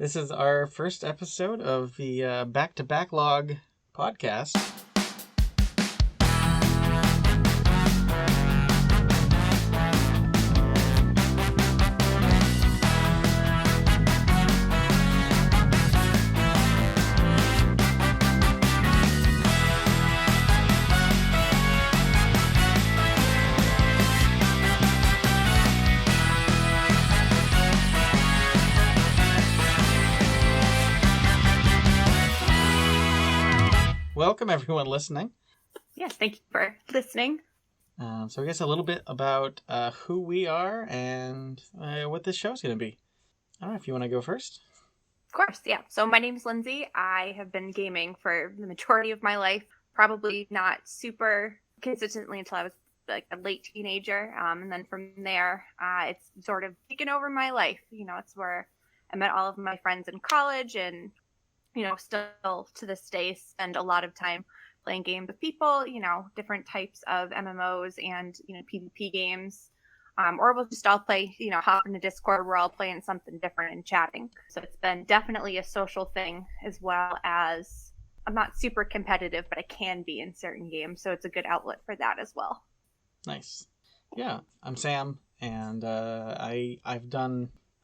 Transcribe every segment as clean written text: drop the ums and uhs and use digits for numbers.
This is our first episode of the Back to Backlog podcast. Welcome, everyone listening. Yes, thank you for listening. So I guess a little bit about who we are and what this show is going to be. I don't know if you want to go first. Of course, yeah. So my name's Lindsay. I have been gaming for the majority of my life, probably not super consistently until I was like a late teenager. And then from there, it's sort of taken over my life. It's where I met all of my friends in college and, still to this day spend a lot of time playing games with people, different types of MMOs and, PvP games. Or we'll just all play, hop into Discord. We're all playing something different and chatting. So it's been definitely a social thing, as well as I'm not super competitive, but I can be in certain games. So it's a good outlet for that as well. Nice. Yeah, I'm Sam, and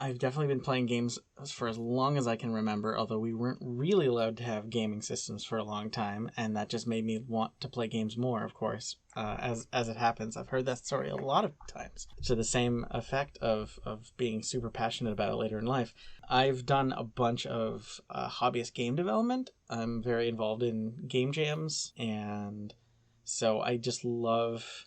I've definitely been playing games for as long as I can remember, although we weren't really allowed to have gaming systems for a long time, and that just made me want to play games more, of course, as it happens. I've heard that story a lot of times, to the same effect of being super passionate about it later in life. I've done a bunch of hobbyist game development. I'm very involved in game jams, and so I just love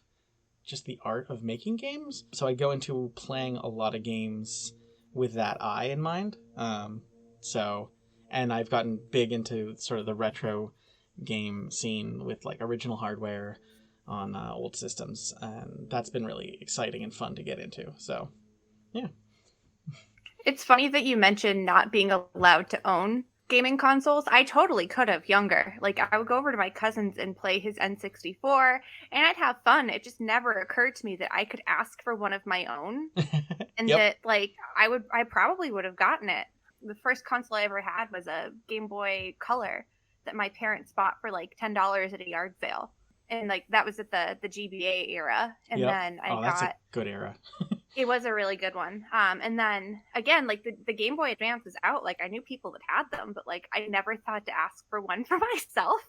just the art of making games. So I go into playing a lot of games with that eye in mind. And I've gotten big into sort of the retro game scene with like original hardware on old systems, and that's been really exciting and fun to get into. So, yeah. It's funny that you mentioned not being allowed to own gaming consoles. I totally could have younger. Like, I would go over to my cousin's and play his N64, and I'd have fun. It just never occurred to me that I could ask for one of my own, and Yep. that like I probably would have gotten it. The first console I ever had was a Game Boy Color that my parents bought for like $10 at a yard sale, and like that was at the GBA era. And Yep. then I That's got a good era. it was a really good one. And then again, like the Game Boy Advance was out. Like I knew people that had them, but like I never thought to ask for one for myself.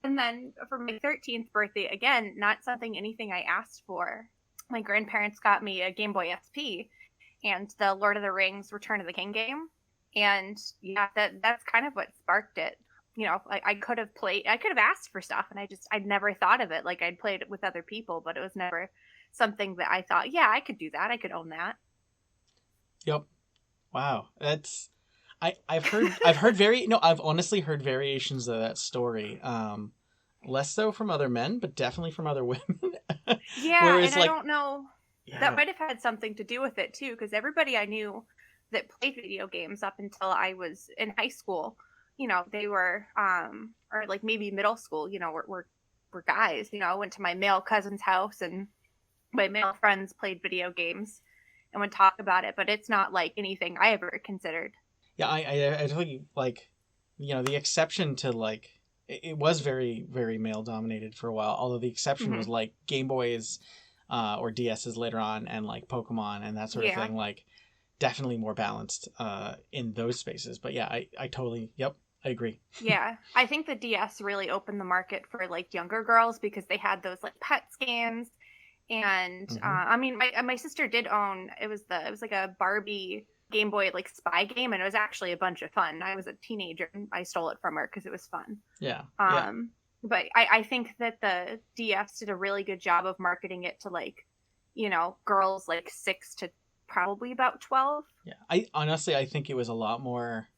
And then for my 13th birthday, again, not anything I asked for. My grandparents got me a Game Boy SP and the Lord of the Rings Return of the King game. And yeah, that's kind of what sparked it. I could have asked for stuff, and I'd never thought of it. Like I'd played it with other people, but it was never something that I thought, yeah, I could do that. I could own that. Yep. Wow. I've honestly heard variations of that story. Less so from other men, but definitely from other women. Yeah, and I don't know. Yeah. That might have had something to do with it too, because everybody I knew that played video games up until I was in high school, they were or like maybe middle school, were guys. I went to my male cousin's house, and my male friends played video games and would talk about it, but it's not like anything I ever considered. Yeah, I totally like, the exception to like, it was very, very male dominated for a while, although the exception was like Game Boys or DSs later on, and like Pokemon and that sort of thing, like definitely more balanced in those spaces. But yeah, I totally, yep, I agree. Yeah, I think the DS really opened the market for like younger girls because they had those like pets games. And I mean, my sister did own, it was like a Barbie Game Boy like spy game, and it was actually a bunch of fun. I was a teenager and I stole it from her because it was fun. Yeah. But I think that the DS did a really good job of marketing it to like, girls like 6 to probably about 12. Yeah. I think it was a lot more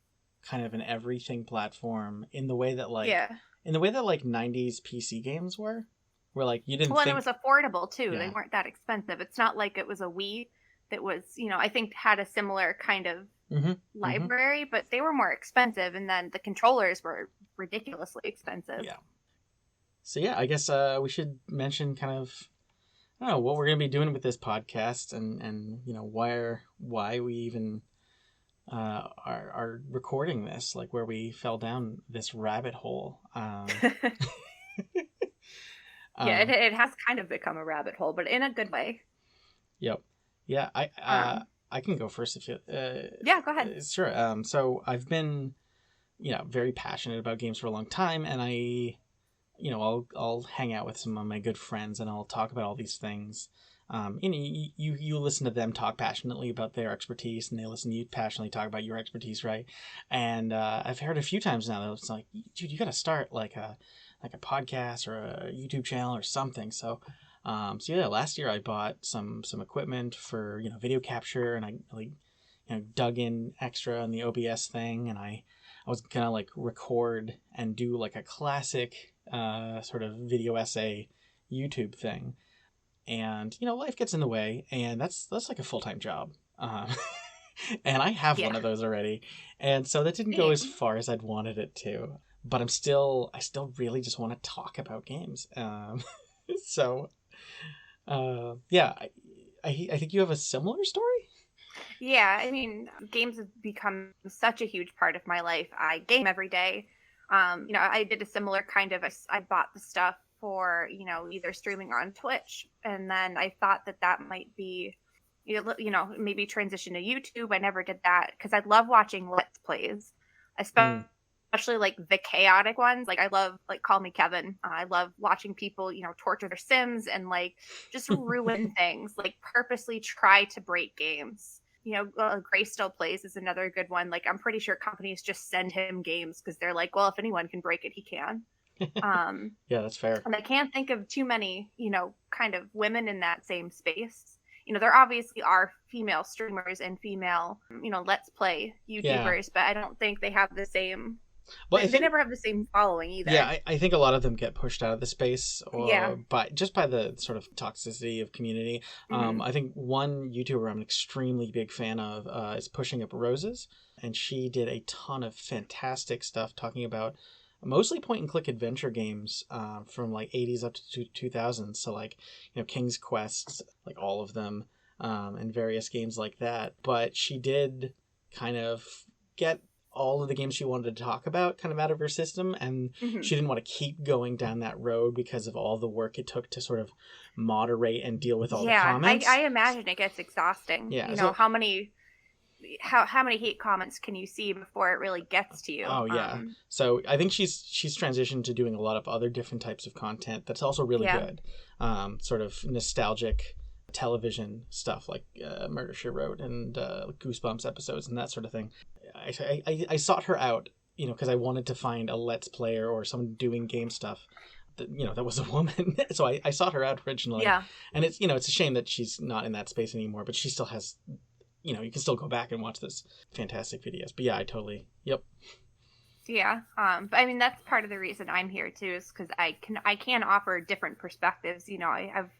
kind of an everything platform in the way that like 90s PC games were. Where like you didn't think... and it was affordable too. Yeah. They weren't that expensive. It's not like it was a Wii that was, I think had a similar kind of library, but they were more expensive, and then the controllers were ridiculously expensive. Yeah. So yeah, I guess we should mention kind of, I don't know, what we're going to be doing with this podcast, and why we even are recording this, like where we fell down this rabbit hole. Yeah, Um, it has kind of become a rabbit hole, but in a good way. yep. Yeah, Um, I can go first if you. yeah, go ahead. Sure. So I've been, very passionate about games for a long time, and I'll hang out with some of my good friends, and I'll talk about all these things. You listen to them talk passionately about their expertise, and they listen to you passionately talk about your expertise, right? And I've heard a few times now that it's like, dude, you got to start like a podcast or a YouTube channel or something. So yeah, last year I bought some equipment for video capture, and I like dug in extra on the OBS thing, and I was gonna like record and do like a classic sort of video essay YouTube thing, and life gets in the way, and that's like a full-time job. And I have Yeah, one of those already, and so that didn't go as same. far as I'd wanted it to. But I still really just want to talk about games. So yeah, I think you have a similar story. Yeah, I mean, games have become such a huge part of my life. I game every day. I did a similar kind of. I bought the stuff for either streaming on Twitch, and then I thought that might be, maybe transition to YouTube. I never did that because I love watching Let's Plays, Mm. especially like the chaotic ones. Like I love like Call Me Kevin. I love watching people torture their Sims and like just ruin things, like purposely try to break games. Gray Still Plays is another good one. Like, I'm pretty sure companies just send him games because they're like, well, if anyone can break it, he can. Um, Yeah, that's fair. and I can't think of too many, kind of women in that same space. There obviously are female streamers and female, let's play Yeah. YouTubers, but I don't think they have the same. Well, I They think never have the same following yeah, either. I think a lot of them get pushed out of the space Yeah. or by the sort of toxicity of community. Hmm. I think one YouTuber I'm an extremely big fan of is Pushing Up Roses, and she did a ton of fantastic stuff talking about mostly point and click adventure games from like 80s up to 2000s. So like King's Quest, like all of them, and various games like that. But she did kind of get all of the games she wanted to talk about kind of out of her system, and Hmm. she didn't want to keep going down that road because of all the work it took to sort of moderate and deal with all the Yeah, I comments. imagine it gets exhausting. Yeah, so How many hate comments can you see before it really gets to you? oh yeah, so I think she's transitioned to doing a lot of other different types of content that's also really Yeah. good, sort of nostalgic television stuff like Murder She Wrote and Goosebumps episodes and that sort of thing. I sought her out, because I wanted to find a Let's Player or someone doing game stuff that that was a woman. So I sought her out originally, Yeah. and it's a shame that she's not in that space anymore. But she still has, you can still go back and watch those fantastic videos. But yeah, I totally, yep. Yeah. But I mean that's part of the reason I'm here too, is because I can offer different perspectives. I've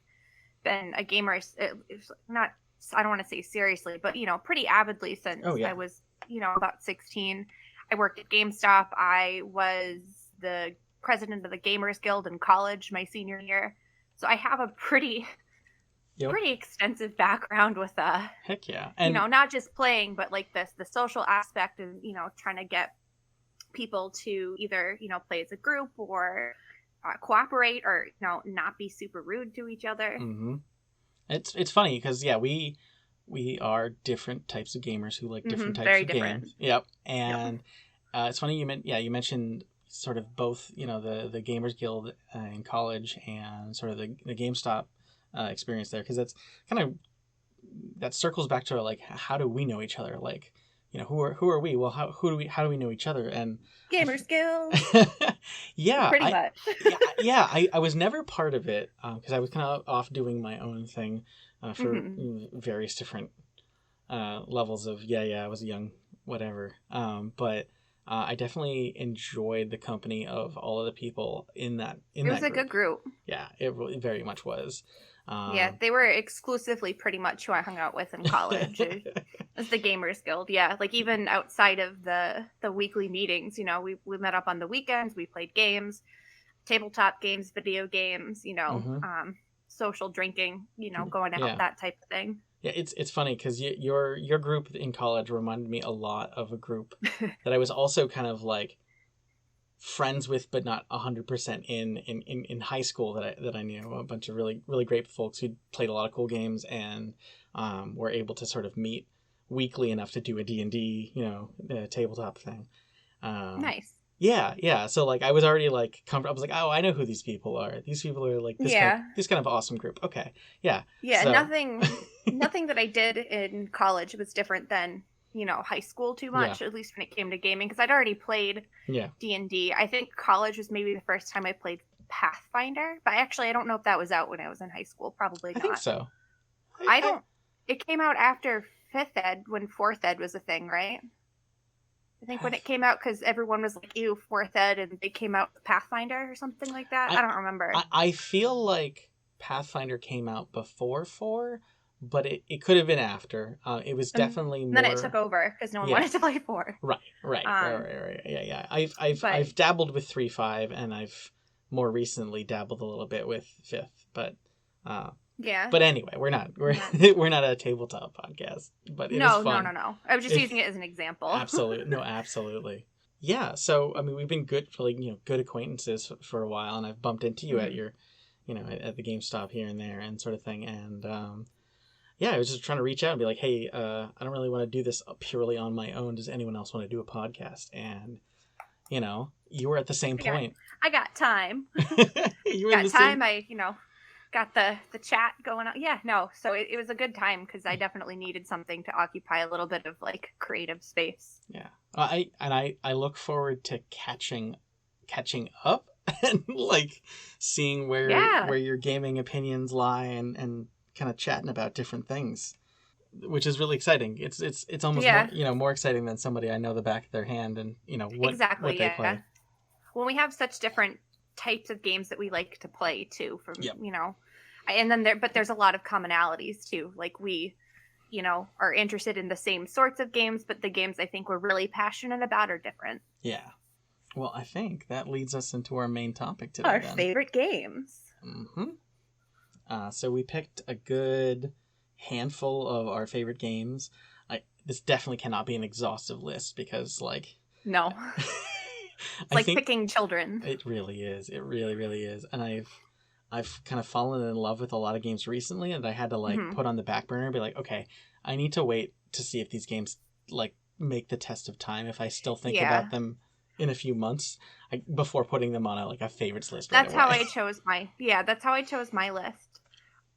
been a gamer. It's not. I don't want to say seriously, but pretty avidly since Oh I yeah, was about 16. I worked at GameStop. I was the president of the Gamers Guild in college my senior year, so I have a pretty yep. pretty extensive background with Heck yeah, and not just playing, but like the social aspect and trying to get people to either play as a group or cooperate or not be super rude to each other. mm-hmm. It's funny because yeah, we are different types of gamers who like different types Very of different. games. Yep, Yep. and it's funny you mentioned sort of both the Gamers Guild in college and sort of the GameStop experience there, because that's kind of that circles back to like how do we know each other, like who are we, well how do we know each other, and Gamer skills. yeah Pretty I much. yeah I was never part of it because I was kind of off doing my own thing for Hmm. various different levels of yeah I was young whatever, but I definitely enjoyed the company of all of the people in It was that a good group. group. Yeah, it really very much was. Yeah, um they were exclusively pretty much who I hung out with in college. It was the Gamers Guild. Yeah, like even outside of the weekly meetings, we met up on the weekends. We played games, tabletop games, video games. hmm Social drinking. Going out, yeah that type of thing. Yeah, it's funny because your group in college reminded me a lot of a group that I was also kind of like friends with, but not 100% in high school that I knew a bunch of really great folks who played a lot of cool games and were able to sort of meet weekly enough to do a D&D, tabletop thing. Um, Nice. yeah. So like I was already like comfortable. I was like, oh, I know who these people are. These people are like Yeah. this kind of awesome group. Okay, yeah. Yeah, So nothing that I did in college was different than, high school too yeah, much, at least when it came to gaming, because I'd already played yeah. D&D. I think college was maybe the first time I played Pathfinder, but actually I don't know if that was out when I was in high school. Probably I think not. so. I don't It came out after 5th ed when 4th ed was a thing, right? I think when Path, it came out, because everyone was like, ew, 4th ed, and they came out with Pathfinder or something like that. I, I don't remember. I feel like Pathfinder came out before 4, but it could have been after. It was And definitely then it took more. over because no one Yeah, wanted to play 4. right. Yeah. I've But dabbled with 3.5, and I've more recently dabbled a little bit with 5th, uh, yeah. but anyway, we're not Yeah. we're not a tabletop podcast, but it is No, no, fun. no, no. I was just using it as an example. Absolutely, no, absolutely. Yeah, so I mean, we've been good for good acquaintances for a while, and I've bumped into you at Mhm. your, at the GameStop here and there and sort of thing, and yeah, I was just trying to reach out and be like, hey, I don't really want to do this purely on my own. Does anyone else want to do a podcast? And you were at the same point. I got time. You were in Got the time. same. Got the chat going on. Yeah, no. So it was a good time because I definitely needed something to occupy a little bit of like creative space. Yeah, I look forward to catching up and like seeing where Yeah. your gaming opinions lie and kind of chatting about different things, which is really exciting. It's almost more Yeah. more exciting than somebody I know the back of their hand and what Exactly. they Yeah. play. Well, we have such different types of games that we like to play too. Yep. And then there's a lot of commonalities too. Like we, are interested in the same sorts of games, but the games I think we're really passionate about are different. Yeah. Well, I think that leads us into our main topic today. Our Then. favorite games. So we picked a good handful of our favorite games. This definitely cannot be an exhaustive list because, like, No, it's like picking children. It really is. It really, really is. And I've kind of fallen in love with a lot of games recently, and I had to put on the back burner and be like, okay, I need to wait to see if these games like make the test of time. If I still think about them in a few months, before putting them on a favorites list. That's right how away. I chose That's how I chose my list.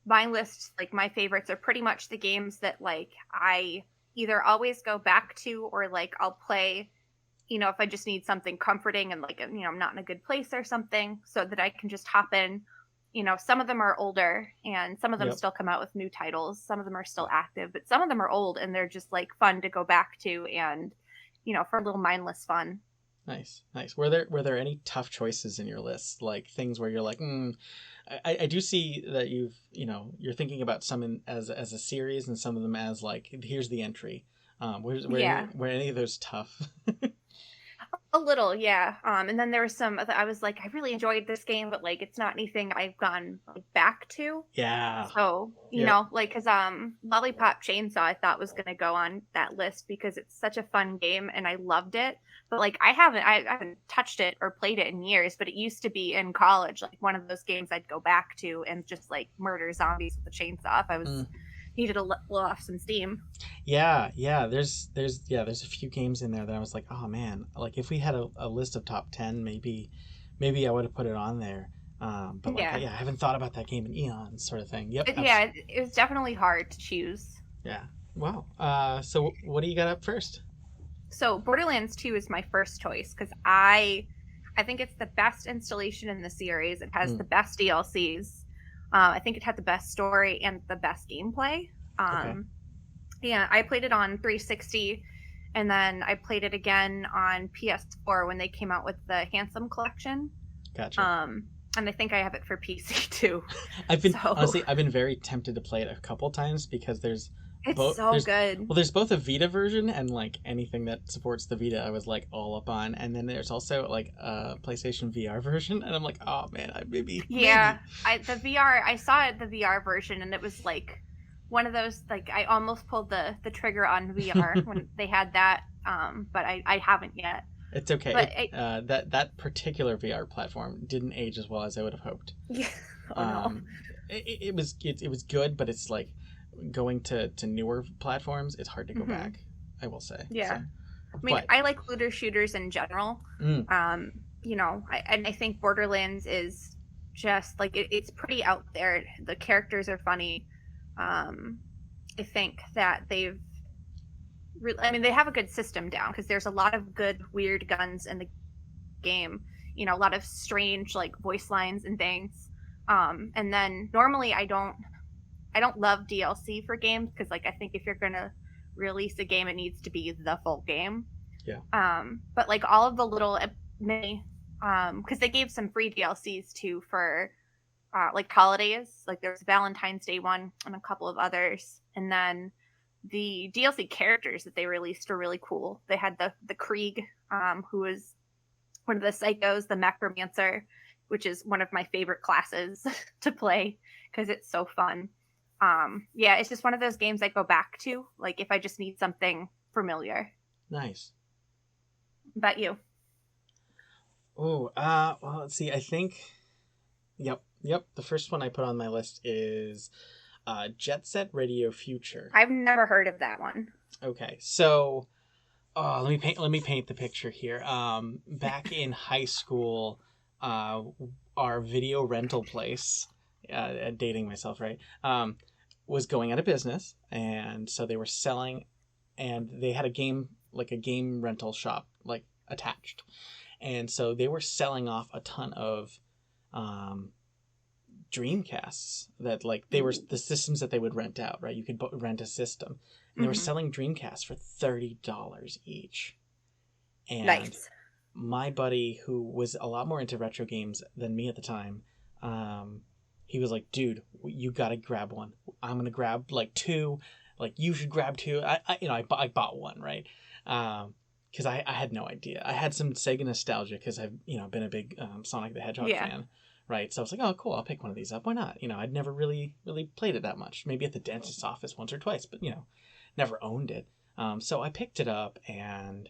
My list, like my favorites, are pretty much the games that like I either always go back to or like I'll play. If I just need something comforting and like I'm not in a good place or something, so that I can just hop in. Some of them are older and some of them still come out with new titles. Some of them are still active, but some of them are old and they're just like fun to go back to and, for a little mindless fun. Nice. Were there any tough choices in your list? Like things where you're like, I do see that you're thinking about some as a series and some of them as like, here's the entry. Were any of those tough? A little, yeah. And then there was some I was like, I really enjoyed this game, but like it's not anything I've gone back to. Yeah. So, like cuz Lollipop Chainsaw I thought was going to go on that list because it's such a fun game and I loved it. But like I haven't touched it or played it in years, but it used to be in college like one of those games I'd go back to and just like murder zombies with a chainsaw if I was needed to blow off some steam. Yeah. There's a few games in there that I was like, oh man, like if we had a list of top 10, maybe I would have put it on there. But like, I haven't thought about that game in eons, sort of thing. Yep. It was definitely hard to choose. Yeah. Wow. So what do you got up first? So Borderlands 2 is my first choice because I think it's the best installation in the series. It has the best DLCs. I think it had the best story and the best gameplay. Yeah, I played it on 360, and then I played it again on PS4 when they came out with the Handsome Collection. Gotcha. And I think I have it for PC too. Honestly, I've been very tempted to play it a couple times because there's good. Well, there's both a Vita version and like anything that supports the Vita I was like all up on, and then there's also like a PlayStation VR version, and I'm like, oh man, maybe. I saw the VR version and it was like one of those, like, I almost pulled the trigger on VR when they had that, but I haven't yet. It's okay. But That particular VR platform didn't age as well as I would have hoped. yeah. Oh no. Um, it was good, but it's like going to newer platforms. It's hard to go Hmm. back, I will say. Yeah. So, I mean, but I like looter shooters in general. mm, And I think Borderlands is just like it's pretty out there. The characters are funny. Um, I think that I mean, they have a good system down because there's a lot of good weird guns in the game. A lot of strange like voice lines and things. And then normally I don't love DLC for games because like I think if you're gonna release a game, it needs to be the full game. yeah, But like all of the little mini, because they gave some free DLCs too for like holidays. Like there was a Valentine's Day one and a couple of others, and then the DLC characters that they released were really cool. They had the Krieg, who was one of the psychos, the Necromancer, which is one of my favorite classes to play because it's so fun. Yeah, it's just one of those games I go back to, like if I just need something familiar. nice. About you? Oh, well, let's see. I think, yep. The first one I put on my list is Jet Set Radio Future. I've never heard of that one. Okay, so let me paint the picture here. Back in high school, our video rental place, dating myself, right? Was going out of business, and so they were selling, and they had a game rental shop like attached, and so they were selling off a ton of Dreamcasts that like they were the systems that they would rent out, right? You could rent a system, and they were Mm-hmm. selling Dreamcasts for $30 each. And Nice. my buddy, who was a lot more into retro games than me at the time, he was like, "Dude, you gotta grab one. I'm gonna grab like two. Like you should grab two." I bought one, right? Because I had no idea. I had some Sega nostalgia because I've been a big Sonic the Hedgehog Yeah. fan, right? So I was like, "Oh, cool, I'll pick one of these up. Why not?" I'd never really played it that much. Maybe at the dentist's office once or twice, but never owned it. So I picked it up and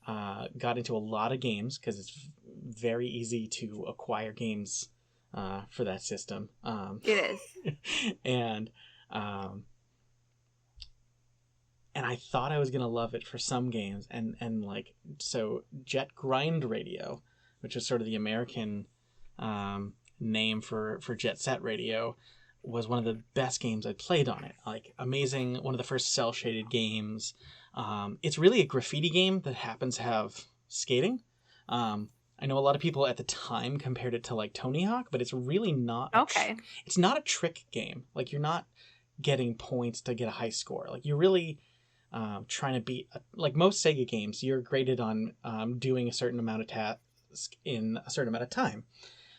got into a lot of games because it's very easy to acquire games for that system. It is. and um, and I thought I was gonna love it for some games, and like so Jet Grind Radio, which is sort of the American name for Jet Set Radio, was one of the best games I played on it. Like amazing, one of the first cell shaded games. It's really a graffiti game that happens to have skating. I know a lot of people at the time compared it to like Tony Hawk, but it's really not. Okay. It's not a trick game. Like you're not getting points to get a high score. Like you're really trying to beat. Like most Sega games, you're graded on doing a certain amount of tasks in a certain amount of time.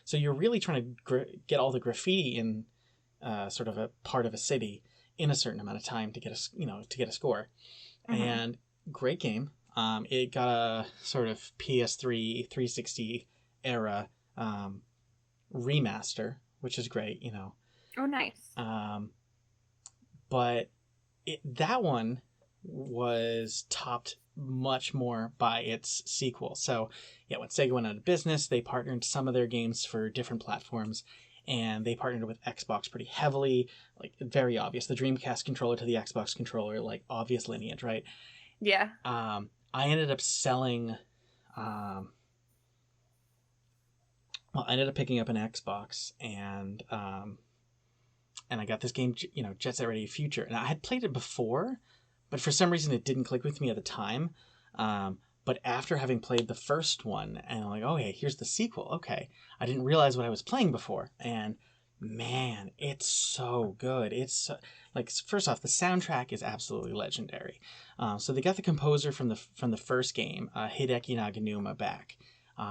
So you're really trying to get all the graffiti in sort of a part of a city in a certain amount of time to get a score. Mm-hmm. And great game. It got a sort of PS3 360 era remaster, which is great, Oh, nice. But that one was topped much more by its sequel. So yeah, when Sega went out of business, they partnered some of their games for different platforms, and they partnered with Xbox pretty heavily. Like very obvious, the Dreamcast controller to the Xbox controller, like obvious lineage, right? Yeah. I ended up selling. I ended up picking up an Xbox, and I got this game, Jet Set Radio Future, and I had played it before, but for some reason it didn't click with me at the time. But after having played the first one, and I'm like, oh, hey, here's the sequel. Okay, I didn't realize what I was playing before, and man, it's so good. It's like first off, the soundtrack is absolutely legendary. So they got the composer from the first game, Hideki Naganuma, back.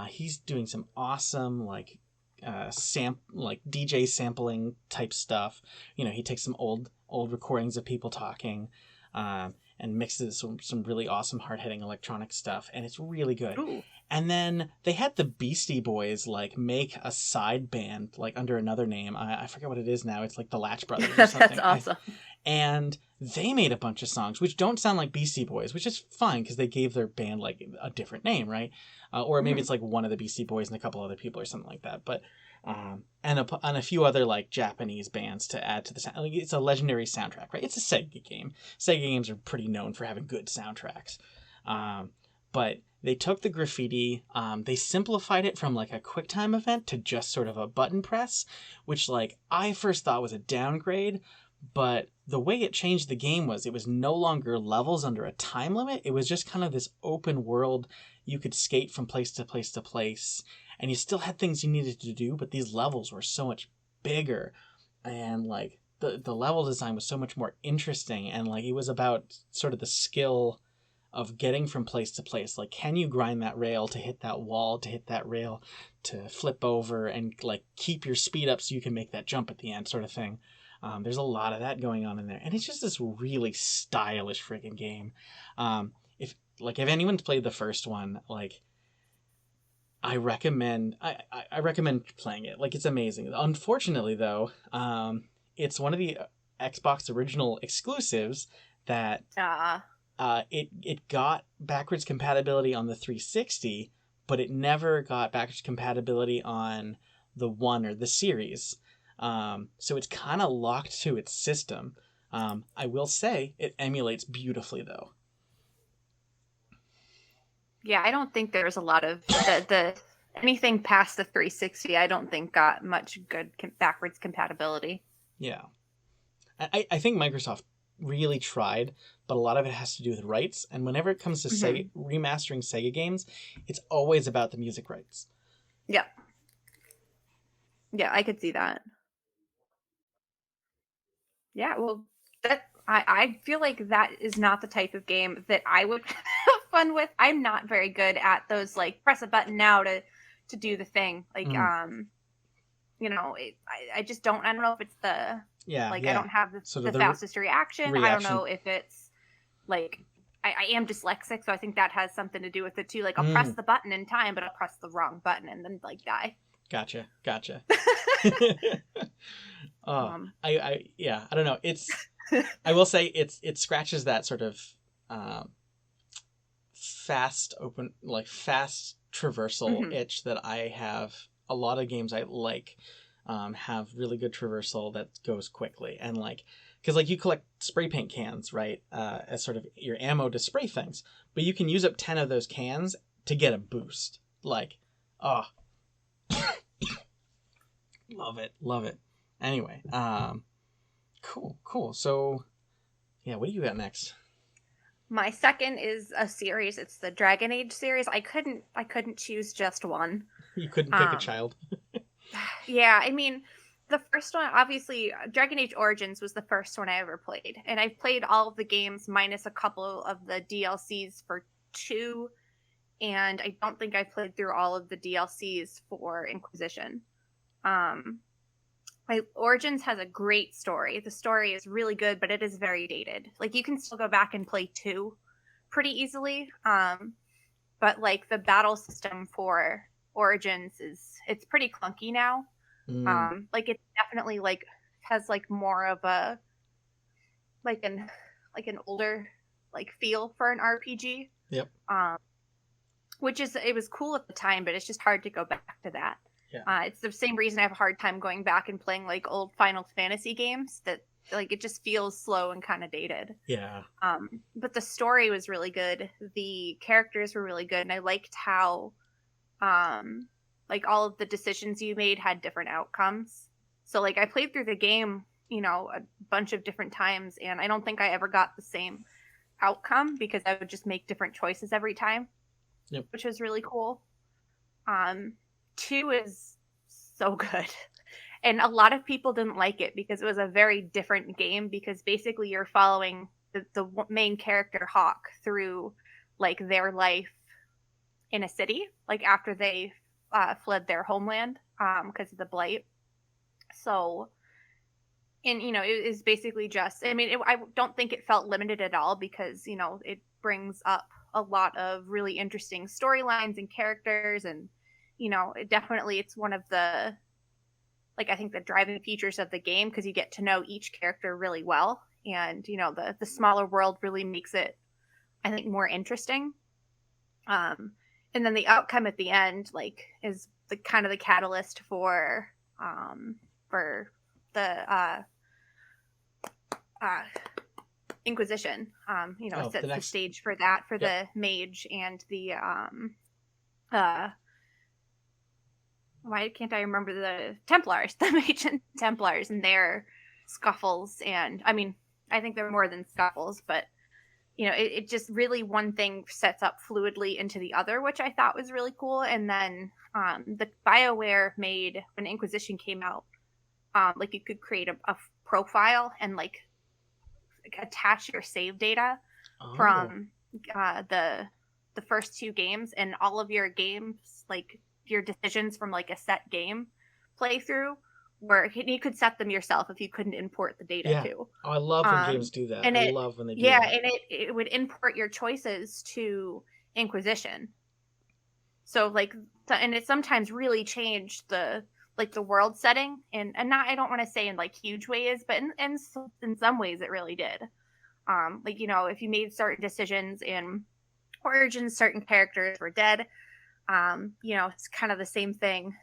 He's doing some awesome like DJ sampling type stuff. He takes some old recordings of people talking, and mixes some really awesome hard-hitting electronic stuff, and it's really good. Ooh. And then they had the Beastie Boys like make a side band like under another name. I forget what it is now. It's like the Latch Brothers or something. That's awesome. And they made a bunch of songs which don't sound like Beastie Boys, which is fine because they gave their band like a different name, right? Or maybe Mhm. it's like one of the Beastie Boys and a couple other people or something like that. But and a few other like Japanese bands to add to the sound. Like, it's a legendary soundtrack, right? It's a Sega game. Sega games are pretty known for having good soundtracks. But they took the graffiti, they simplified it from like a QuickTime event to just sort of a button press, which like I first thought was a downgrade, but the way it changed the game was it was no longer levels under a time limit. It was just kind of this open world. You could skate from place to place to place, and you still had things you needed to do, but these levels were so much bigger, and like the level design was so much more interesting, and like it was about sort of the skill of getting from place to place. Like, can you grind that rail to hit that wall, to hit that rail, to flip over and like keep your speed up so you can make that jump at the end, sort of thing. There's a lot of that going on in there, and it's just this really stylish freaking game. If anyone's played the first one, like I recommend playing it. Like, it's amazing. Unfortunately, though, it's one of the Xbox original exclusives that it got backwards compatibility on the 360, but it never got backwards compatibility on the One or the Series. So it's kind of locked to its system. I will say it emulates beautifully, though. Yeah, I don't think there's a lot of the anything past the 360. I don't think got much good backwards compatibility. Yeah. I think Microsoft really tried, but a lot of it has to do with rights. And whenever it comes to Mm-hmm. remastering Sega games, it's always about the music rights. Yeah, yeah, I could see that. Yeah, well, that I feel like that is not the type of game that I would have fun with. I'm not very good at those like press a button now to do the thing. Like Mm. I just don't. I don't know if it's the Yeah, like I yeah. don't have Sort of the the fastest reaction. I don't reaction. know if it's like I am dyslexic, so I think that has something to do with it too. Like I'll press Mm. the button in time, but I'll press the wrong button and then like die. Gotcha. Oh, yeah, I don't know. I will say it scratches that sort of um, fast traversal Hmm. itch that I have. A lot of games I like have really good traversal that goes quickly, and like because like you collect spray paint cans, right, as sort of your ammo to spray things, but you can use up 10 of those cans to get a boost. Like, oh, love it. Anyway, cool. So yeah, what do you got next? My second is a series. It's the Dragon Age series. I couldn't choose just one. You couldn't pick a Um child. yeah, I mean the first one obviously Dragon Age Origins was the first one I ever played. And I've played all of the games minus a couple of the DLCs for 2, and I don't think I played through all of the DLCs for Inquisition. Um Origins has a great story. The story is really good, but it is very dated. Like you can still go back and play 2 pretty easily. But like the battle system for Origins it's pretty clunky now. Mm, Like it's definitely like has like more of a like an like an older like feel for an RPG. yep. Um, which is it was cool at the time, but it's just hard to go back to that. Yeah. It's the same reason I have a hard time going back and playing like old Final Fantasy games that like it just feels slow and kind of dated. Yeah. But the story was really good. The characters were really good, and I liked how um, like all of the decisions you made had different outcomes. So like I played through the game, a bunch of different times, and I don't think I ever got the same outcome because I would just make different choices every time, Yep. which was really cool. Um, 2 is so good. And a lot of people didn't like it because it was a very different game because basically you're following the main character Hawk through like their life in a city, like after they fled their homeland because of the blight. So, and it is basically just. I mean, I don't think it felt limited at all because it brings up a lot of really interesting storylines and characters, and it's one of the like I think the driving features of the game because you get to know each character really well and the smaller world really makes it, I think, more interesting. And then the outcome at the end, like, is the kind of the catalyst for the uh Inquisition. It Oh, the sets the next. stage for that, for Yep. the mage and the uh why can't I remember the Templars, the mage and Templars and their scuffles. And I mean, I think they're more than scuffles, but it just really, one thing sets up fluidly into the other, which I thought was really cool. And then the BioWare made, when Inquisition came out, like, you could create a profile and like attach your save data Oh. from the first two games, and all of your games, like your decisions from like a set game playthrough, where you could set them yourself if you couldn't import the data Yeah. too. Oh, I love when games do that. And I it love when they do Yeah, that. and it would import your choices to Inquisition. So like, and it sometimes really changed the world setting, and not, I don't want to say in like huge ways, but in some ways it really did. Like, if you made certain decisions in Origins, certain characters were dead. It's kind of the same thing,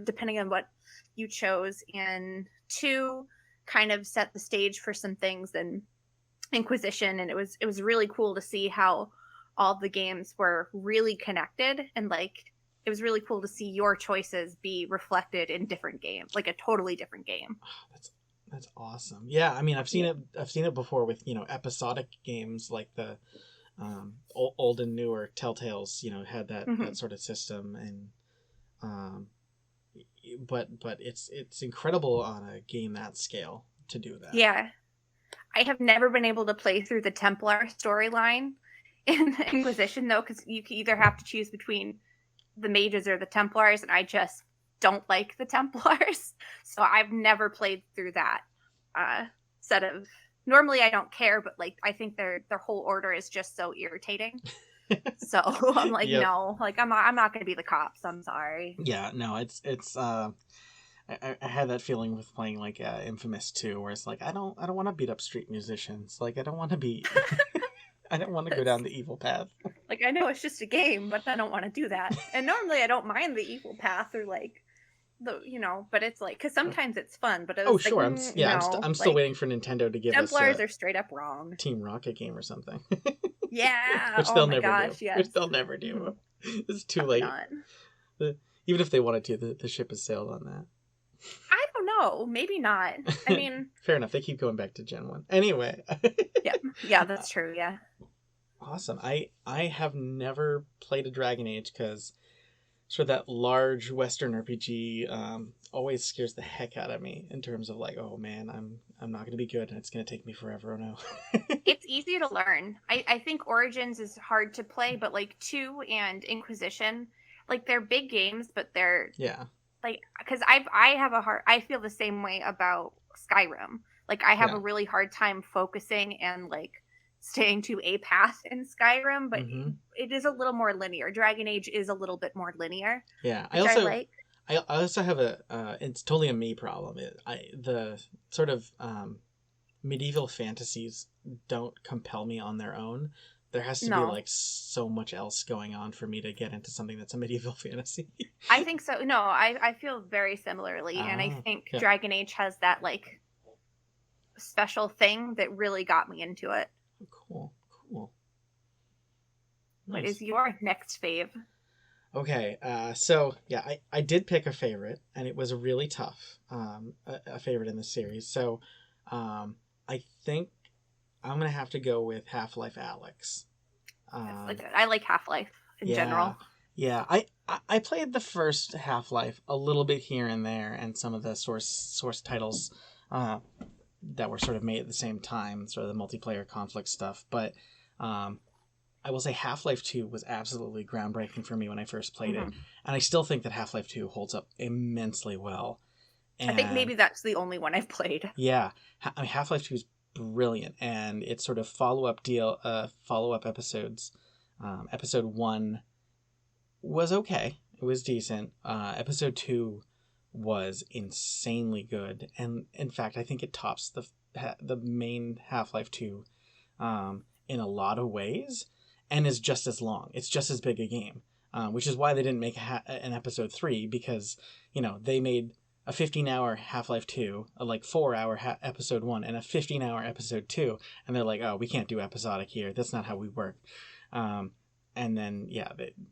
depending on what you chose. And two kind of set the stage for some things in Inquisition, and it was really cool to see how all the games were really connected, and like, it was really cool to see your choices be reflected in different games, like a totally different game. That's that's awesome. Yeah, I mean, I've seen Yeah. it. I've seen it before with episodic games like the old and newer Telltales. Had that Mm-hmm. sort of system, and um, but it's incredible on a game that scale to do that. Yeah, I have never been able to play through the Templar storyline in Inquisition, though, because you can either have to choose between the mages or the Templars, and I just don't like the Templars, so I've never played through that uh, set of. Normally, I don't care, but like, I think their whole order is just so irritating. So I'm like, Yep. no, like, I'm not going to be the cops. I'm sorry. Yeah. No. It's. I had that feeling with playing like Infamous 2, where it's like I don't want to beat up street musicians. Like I don't want to be. I don't want to go down the evil path. Like, I know it's just a game, but I don't want to do that. And normally I don't mind the evil path, or like but it's like, because sometimes it's fun, but it Oh was like, sure, yeah, no, I'm still like, waiting for Nintendo to give us Templars a are straight up wrong. Team Rocket game or something, Yeah. which Oh they'll my never do. gosh. Yes. Which they'll never Mm-hmm. do. It's too Probably late. not. Even if they wanted to, the ship has sailed on I don't know. Maybe not. I that. mean, Fair enough. They keep going back to Gen 1. Anyway. yeah. Yeah, that's true. Yeah. Awesome. I have never played a Dragon Age because sort of that large Western RPG always scares the heck out of me in terms of like, oh man, I'm not going to be good and it's going to take me forever. Oh no. It's easy to learn. I think Origins is hard to play, but like 2 and Inquisition, like, they're big games, but they're Yeah. like, because I feel the same way about Skyrim. Like, I have Yeah. a really hard time focusing and like staying to a path in Skyrim, but Mm-hmm. it is a little more linear. Dragon Age is a little bit more linear, Yeah. which I like. I also have a it's totally a me problem. The sort of medieval fantasies don't compel me on their own. There has to be No, like so much else going on for me to get into something that's a medieval fantasy. I think so. No, I feel very similarly, and I Ah, think yeah. Dragon Age has that like special thing that really got me into it. Cool, cool, What is nice. your next fave? Okay, so yeah, I did pick a favorite, and it was really tough, a favorite in the series. So, I think I'm gonna have to go with Half-Life Alyx. That's like, Um, I like Half Life in yeah, general. yeah. I played the first Half-Life a little bit here and there, and some of the source titles, uh, that were sort of made at the same time, sort of the multiplayer conflict stuff. But um, I will say Half-Life 2 was absolutely groundbreaking for me when I first played it. Hmm. And I still think that Half-Life 2 holds up immensely well. I think And maybe that's the only one I've played. yeah, I mean, Half-Life 2 is brilliant. And it's sort of follow-up episodes. Episode 1 was okay. It was decent. Episode 2 was insanely good. And in fact, I think it tops the the main Half-Life 2 in a lot of ways, and is just as long. It's just as big a game, which is why they didn't make an episode 3, because, they made a 15-hour Half-Life 2, a 4-hour episode 1, and a 15-hour episode 2, and they're like, oh, we can't do episodic here. That's not how we work. And then,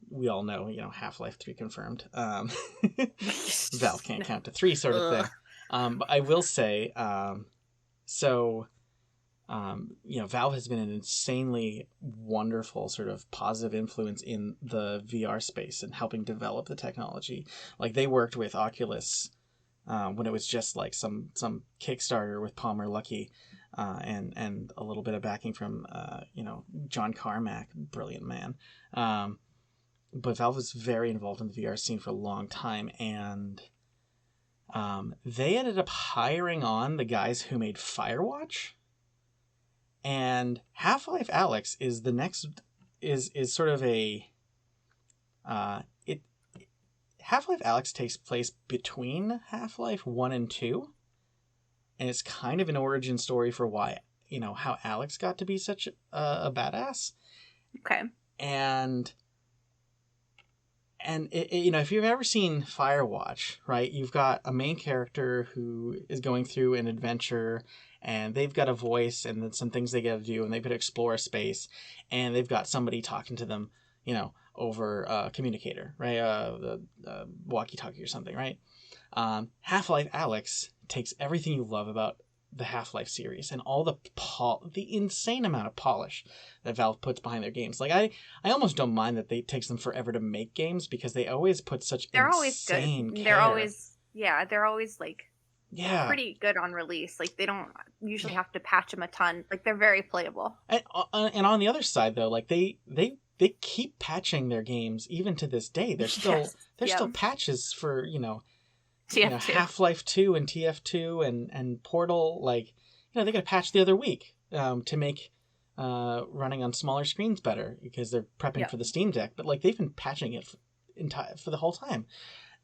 we all know, Half-Life 3 confirmed. Valve can't count to 3 sort of thing. But I will say, Valve has been an insanely wonderful sort of positive influence in the VR space and helping develop the technology. Like, they worked with Oculus when it was just like some Kickstarter with Palmer Luckey, and a little bit of backing from John Carmack, brilliant man. But Valve was very involved in the VR scene for a long time, and they ended up hiring on the guys who made Firewatch. And Half-Life Alyx is the next is sort of a Half-Life Alyx takes place between Half-Life 1 and 2, and it's kind of an origin story for why, how Alyx got to be such a badass. Okay. And if you've ever seen Firewatch, right, you've got a main character who is going through an adventure, and they've got a voice and then some things they got to do, and they've got to explore a space, and they've got somebody talking to them, over a communicator, right, the walkie-talkie or something, right? Half-Life Alyx takes everything you love about the Half-Life series and all the insane amount of polish that Valve puts behind their games. Like, I almost don't mind that it takes them forever to make games, because they always put such they're insane always good. care. They're always pretty good on release. Like, they don't usually have to patch them a ton. Like, they're very playable. And on the other side, though, like, they keep patching their games even to this day. There's still still patches for TF2. Half-Life 2 and TF2 and Portal. Like, they got a patch the other week to make running on smaller screens better, because they're prepping for the Steam Deck. But like, they've been patching it for the whole time.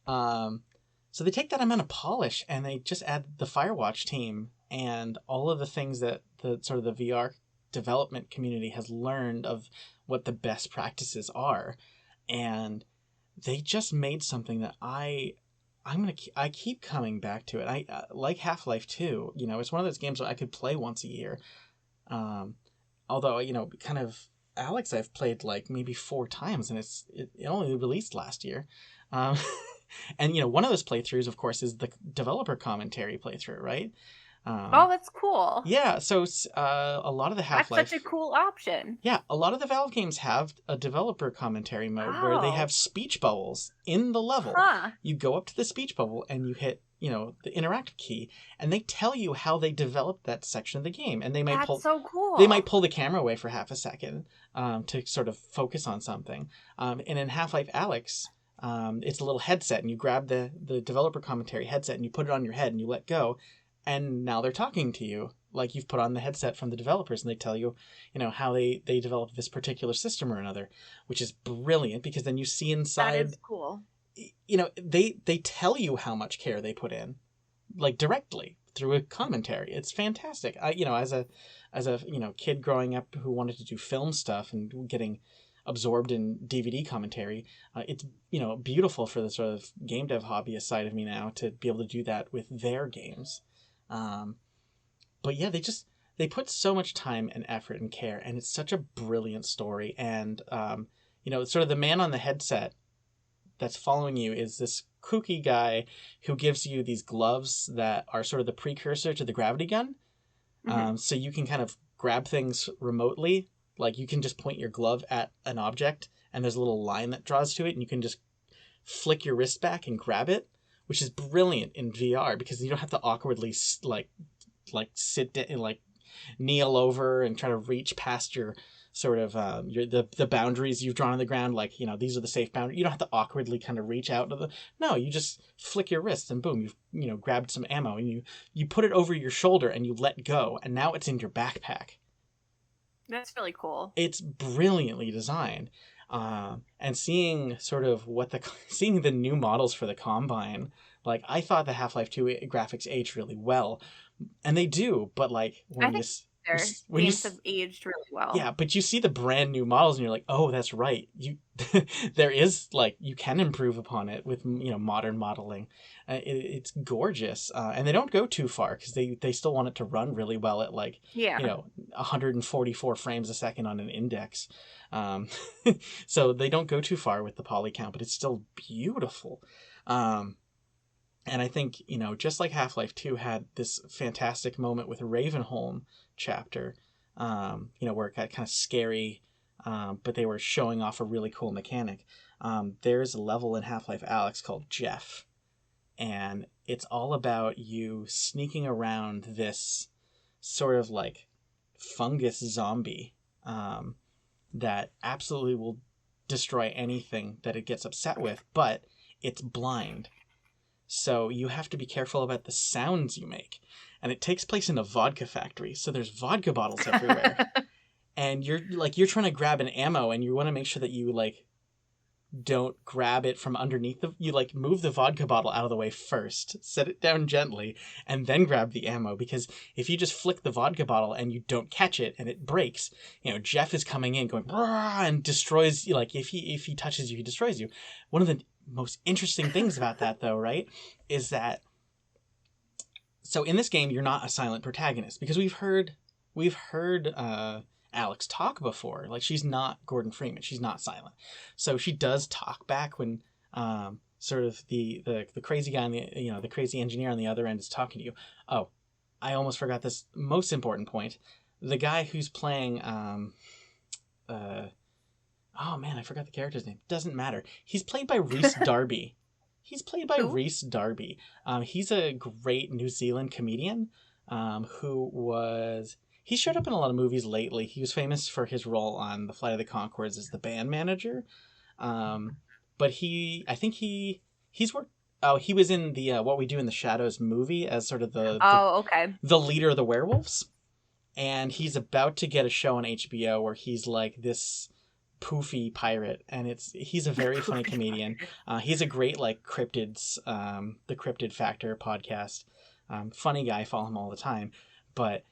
So they take that amount of polish and they just add the Firewatch team and all of the things that the sort of the VR development community has learned of what the best practices are, and they just made something that I keep coming back to it. I like Half-Life 2. It's one of those games that I could play once a year. Although kind of Alyx I've played like maybe 4 times, and it only released last year. And one of those playthroughs, of course, is the developer commentary playthrough, right? Oh, that's cool. Yeah, so a lot of the Half-Life... That's such a cool option. Yeah, a lot of the Valve games have a developer commentary mode where they have speech bubbles in the level. Huh. You go up to the speech bubble and you hit, the interactive key, and they tell you how they developed that section of the game. And they might so cool. They might pull the camera away for half a second to sort of focus on something. And in Half-Life Alyx, it's a little headset, and you grab the developer commentary headset and you put it on your head and you let go. And now they're talking to you like you've put on the headset from the developers, and they tell you, how they developed this particular system or another, which is brilliant, because then you see inside. That is cool. They tell you how much care they put in, like directly through a commentary. It's fantastic. As a kid growing up who wanted to do film stuff and getting absorbed in DVD commentary, it's beautiful for the sort of game dev hobbyist side of me now to be able to do that with their games. But yeah, they put so much time and effort and care, and it's such a brilliant story. And sort of the man on the headset that's following you is this kooky guy who gives you these gloves that are sort of the precursor to the gravity gun. Mm-hmm. So you can kind of grab things remotely. Like, you can just point your glove at an object, and there's a little line that draws to it, and you can just flick your wrist back and grab it, which is brilliant in VR, because you don't have to awkwardly sit down, like kneel over and try to reach past your sort of the boundaries you've drawn on the ground. Like, these are the safe boundaries. You don't have to awkwardly kind of reach out to no, you just flick your wrist and boom, you've grabbed some ammo, and you put it over your shoulder and you let go, and now it's in your backpack. That's really cool. It's brilliantly designed. And seeing sort of seeing the new models for the Combine, like, I thought the Half-Life 2 graphics aged really well, And they do, but like I when think their when games have aged really well. yeah, but you see the brand new models and you're like, oh, that's right. You there is like you can improve upon it with modern modeling. It's gorgeous, and they don't go too far because they still want it to run really well at like Yeah. 144 frames a second on an index. Um, so they don't go too far with the poly count, but it's still beautiful. And I think, just like Half-Life 2 had this fantastic moment with Ravenholm chapter, where it got kind of scary, but they were showing off a really cool mechanic. There's a level in Half-Life Alyx called Jeff, and it's all about you sneaking around this sort of like fungus zombie that absolutely will destroy anything that it gets upset with, but it's blind. So you have to be careful about the sounds you make. And it takes place in a vodka factory, so there's vodka bottles everywhere. And you're trying to grab an ammo and you want to make sure that you like don't grab it from underneath you like move the vodka bottle out of the way first, set it down gently, and then grab the ammo, because if you just flick the vodka bottle and you don't catch it and it breaks, Jeff is coming in going and destroys you. Like if he touches you, he destroys you. One of the most interesting things about that, though, right, is that so in this game you're not a silent protagonist, because we've heard Alyx talk before. Like, she's not Gordon Freeman, she's not silent, so she does talk back when sort of the crazy guy on the crazy engineer on the other end is talking to you. Oh, I almost forgot this most important point. The guy who's playing oh man, I forgot the character's name. Doesn't matter. He's played by Rhys Darby. Who? Rhys Darby. He's a great New Zealand comedian he showed up in a lot of movies lately. He was famous for his role on The Flight of the Conchords as the band manager. But he's worked. Oh, he was in the What We Do in the Shadows movie as sort of Okay. the leader of the werewolves. And he's about to get a show on HBO where he's like this poofy pirate, and he's a very funny comedian. He's a great like cryptids, the Cryptid Factor podcast. Funny guy, follow him all the time. But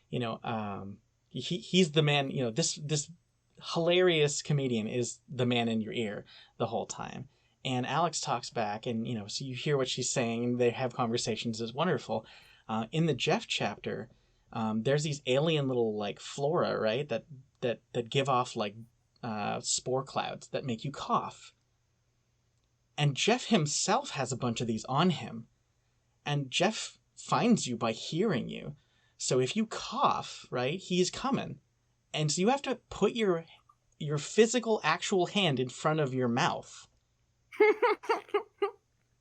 he's the man. This hilarious comedian is the man in your ear the whole time. And Alyx talks back, and so you hear what she's saying, and they have conversations. It's wonderful. In the Jeff chapter, there's these alien little like flora, right? That give off like spore clouds that make you cough. And Jeff himself has a bunch of these on him. And Jeff finds you by hearing you. So if you cough, right, he's coming. And so you have to put your physical, actual hand in front of your mouth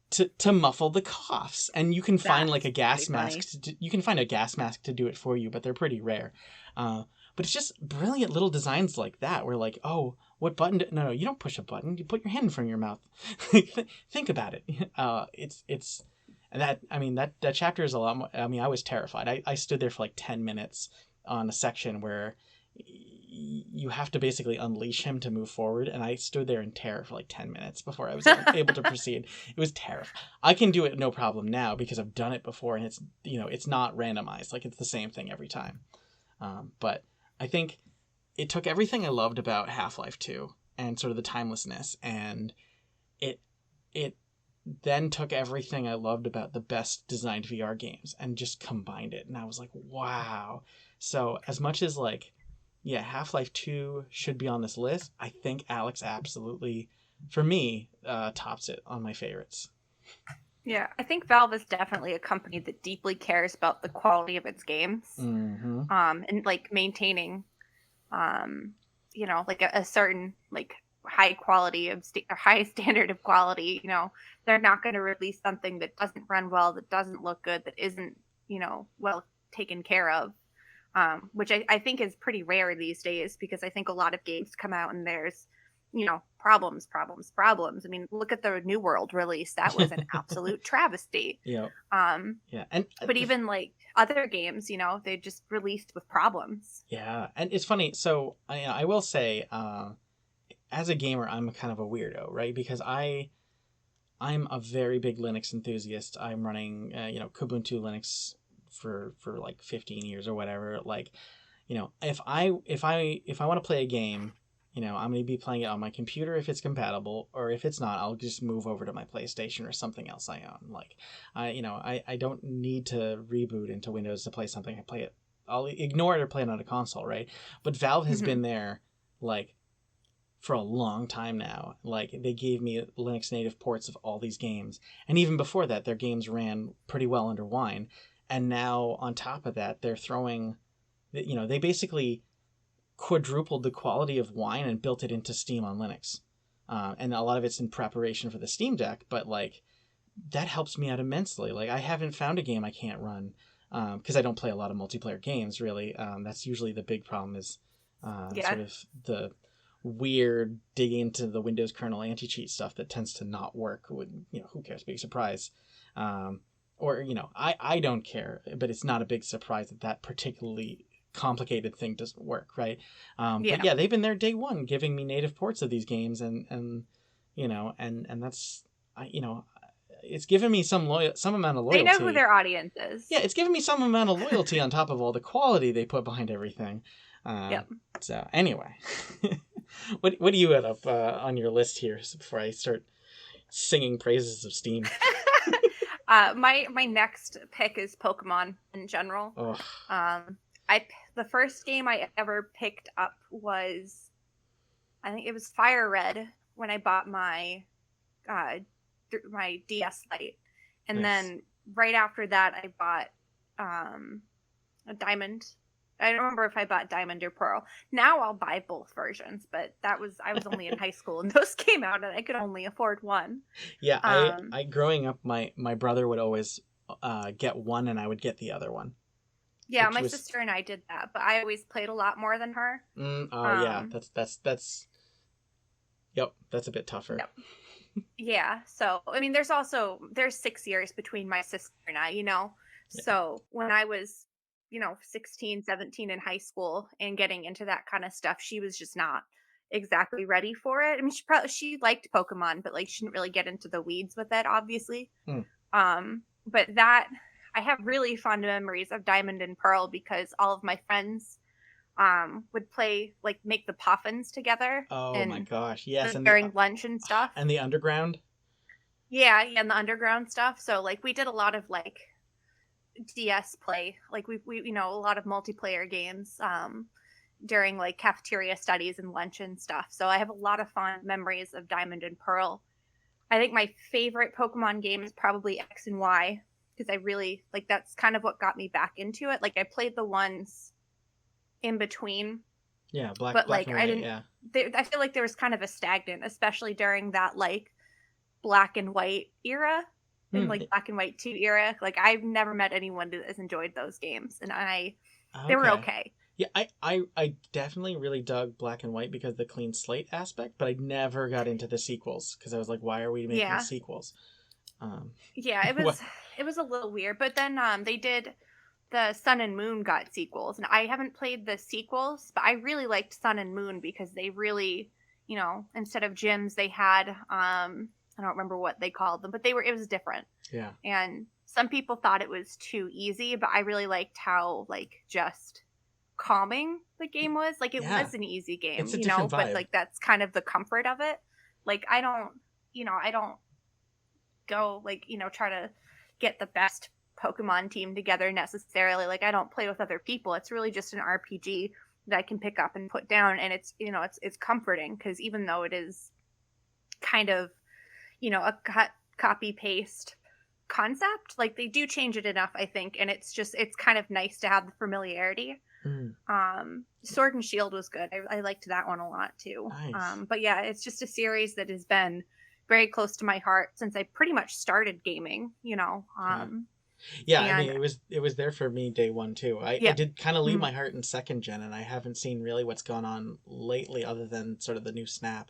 to muffle the coughs. And you can find like a gas mask. You can find a gas mask to do it for you, but they're pretty rare. But it's just brilliant little designs like that where like, oh, what button? No, you don't push a button. You put your hand in front of your mouth. Think about it. It's and that chapter is a lot more. I mean, I was terrified. I stood there for like 10 minutes on a section where you have to basically unleash him to move forward, and I stood there in terror for like 10 minutes before I was able to proceed. It was terrifying. I can do it no problem now because I've done it before, and it's not randomized. Like, it's the same thing every time. But I think it took everything I loved about Half-Life 2 and sort of the timelessness, and it then took everything I loved about the best designed VR games and just combined it. And I was like, wow. So as much as like, yeah, Half-Life 2 should be on this list, I think Alyx absolutely, for me, tops it on my favorites. Yeah, I think Valve is definitely a company that deeply cares about the quality of its games. Mm-hmm. And like maintaining, like a certain like high quality of high standard of quality. They're not going to release something that doesn't run well, that doesn't look good, that isn't well taken care of. Which I think is pretty rare these days, because I think a lot of games come out and there's problems. I mean, look at the New World release. That was an absolute travesty. Yeah. Yeah. But even like other games, they just released with problems. Yeah. And it's funny. So I will say, as a gamer, I'm kind of a weirdo, right? Because I'm a very big Linux enthusiast. I'm running, Kubuntu Linux for like 15 years or whatever. Like, if I want to play a game, I'm going to be playing it on my computer if it's compatible, or if it's not, I'll just move over to my PlayStation or something else I own. Like, I don't need to reboot into Windows to play something. I'll ignore it or play it on a console, right? But Valve has been there, like, for a long time now. Like, they gave me Linux native ports of all these games. And even before that, their games ran pretty well under Wine. And now, on top of that, they're throwing, they basically quadrupled the quality of Wine and built it into Steam on Linux. And a lot of it's in preparation for the Steam Deck, but like, that helps me out immensely. Like, I haven't found a game I can't run, because I don't play a lot of multiplayer games, really. That's usually the big problem, is sort of the weird dig into the Windows kernel anti-cheat stuff that tends to not work. Who cares? Big surprise. Or, I don't care, but it's not a big surprise that particularly complicated thing doesn't work, right? But yeah, they've been there day one, giving me native ports of these games, and that's, it's given me some amount of loyalty. They know who their audience is. Yeah, it's given me some amount of loyalty on top of all the quality they put behind everything. So anyway, what do you have up on your list here before I start singing praises of Steam? My next pick is Pokemon in general. The first game I ever picked up was, I think it was Fire Red, when I bought my DS Lite, and then right after that I bought a Diamond. I don't remember if I bought Diamond or Pearl. Now I'll buy both versions, but I was only in high school and those came out, and I could only afford one. Yeah, I growing up, my brother would always get one, and I would get the other one. Yeah, my sister and I did that, but I always played a lot more than her. Yeah, that's yep, that's a bit tougher. Yep. Yeah, so I mean, there's 6 years between my sister and I, Yeah. So when I was, 16, 17 in high school and getting into that kind of stuff, she was just not exactly ready for it. I mean, she liked Pokemon, but like, she didn't really get into the weeds with it, obviously. But that, I have really fond memories of Diamond and Pearl, because all of my friends would play, like, make the puffins together. Oh my gosh, yes. During lunch and stuff. And the underground? Yeah, and the underground stuff. So, like, we did a lot of, like, DS play. Like, we a lot of multiplayer games during, like, cafeteria studies and lunch and stuff. So I have a lot of fond memories of Diamond and Pearl. I think my favorite Pokemon game is probably X and Y, because I really, like, that's kind of what got me back into it. Like, I played the ones in between. Yeah, black and white, I didn't. Yeah. I feel like there was kind of a stagnant, especially during that, like, black and white era, and like black and white 2 era. Like, I've never met anyone that has enjoyed those games, and they were okay. Yeah, I definitely really dug Black and White because of the clean slate aspect, but I never got into the sequels, because I was like, why are we making sequels? Yeah, it was a little weird, but then they did the Sun and Moon got sequels, and I haven't played the sequels, but I really liked Sun and Moon because they really, instead of gyms, they had I don't remember what they called them, but it was different. Yeah. And some people thought it was too easy, but I really liked how, like, just calming the game was. Like, it was an easy game, it's a different vibe. But like, that's kind of the comfort of it. Like, I don't go, like, try to get the best Pokemon team together necessarily. Like, I don't play with other people. It's really just an RPG that I can pick up and put down, and it's it's comforting, because even though it is kind of a copy paste concept, like, they do change it enough, I think, and it's kind of nice to have the familiarity. Sword and Shield was good. I liked that one a lot too. Nice. But yeah, it's just a series that has been very close to my heart since I pretty much started gaming. Yeah, I mean, it was there for me day one too. I did kind of leave my heart in second gen, and I haven't seen really what's gone on lately, other than sort of the new Snap.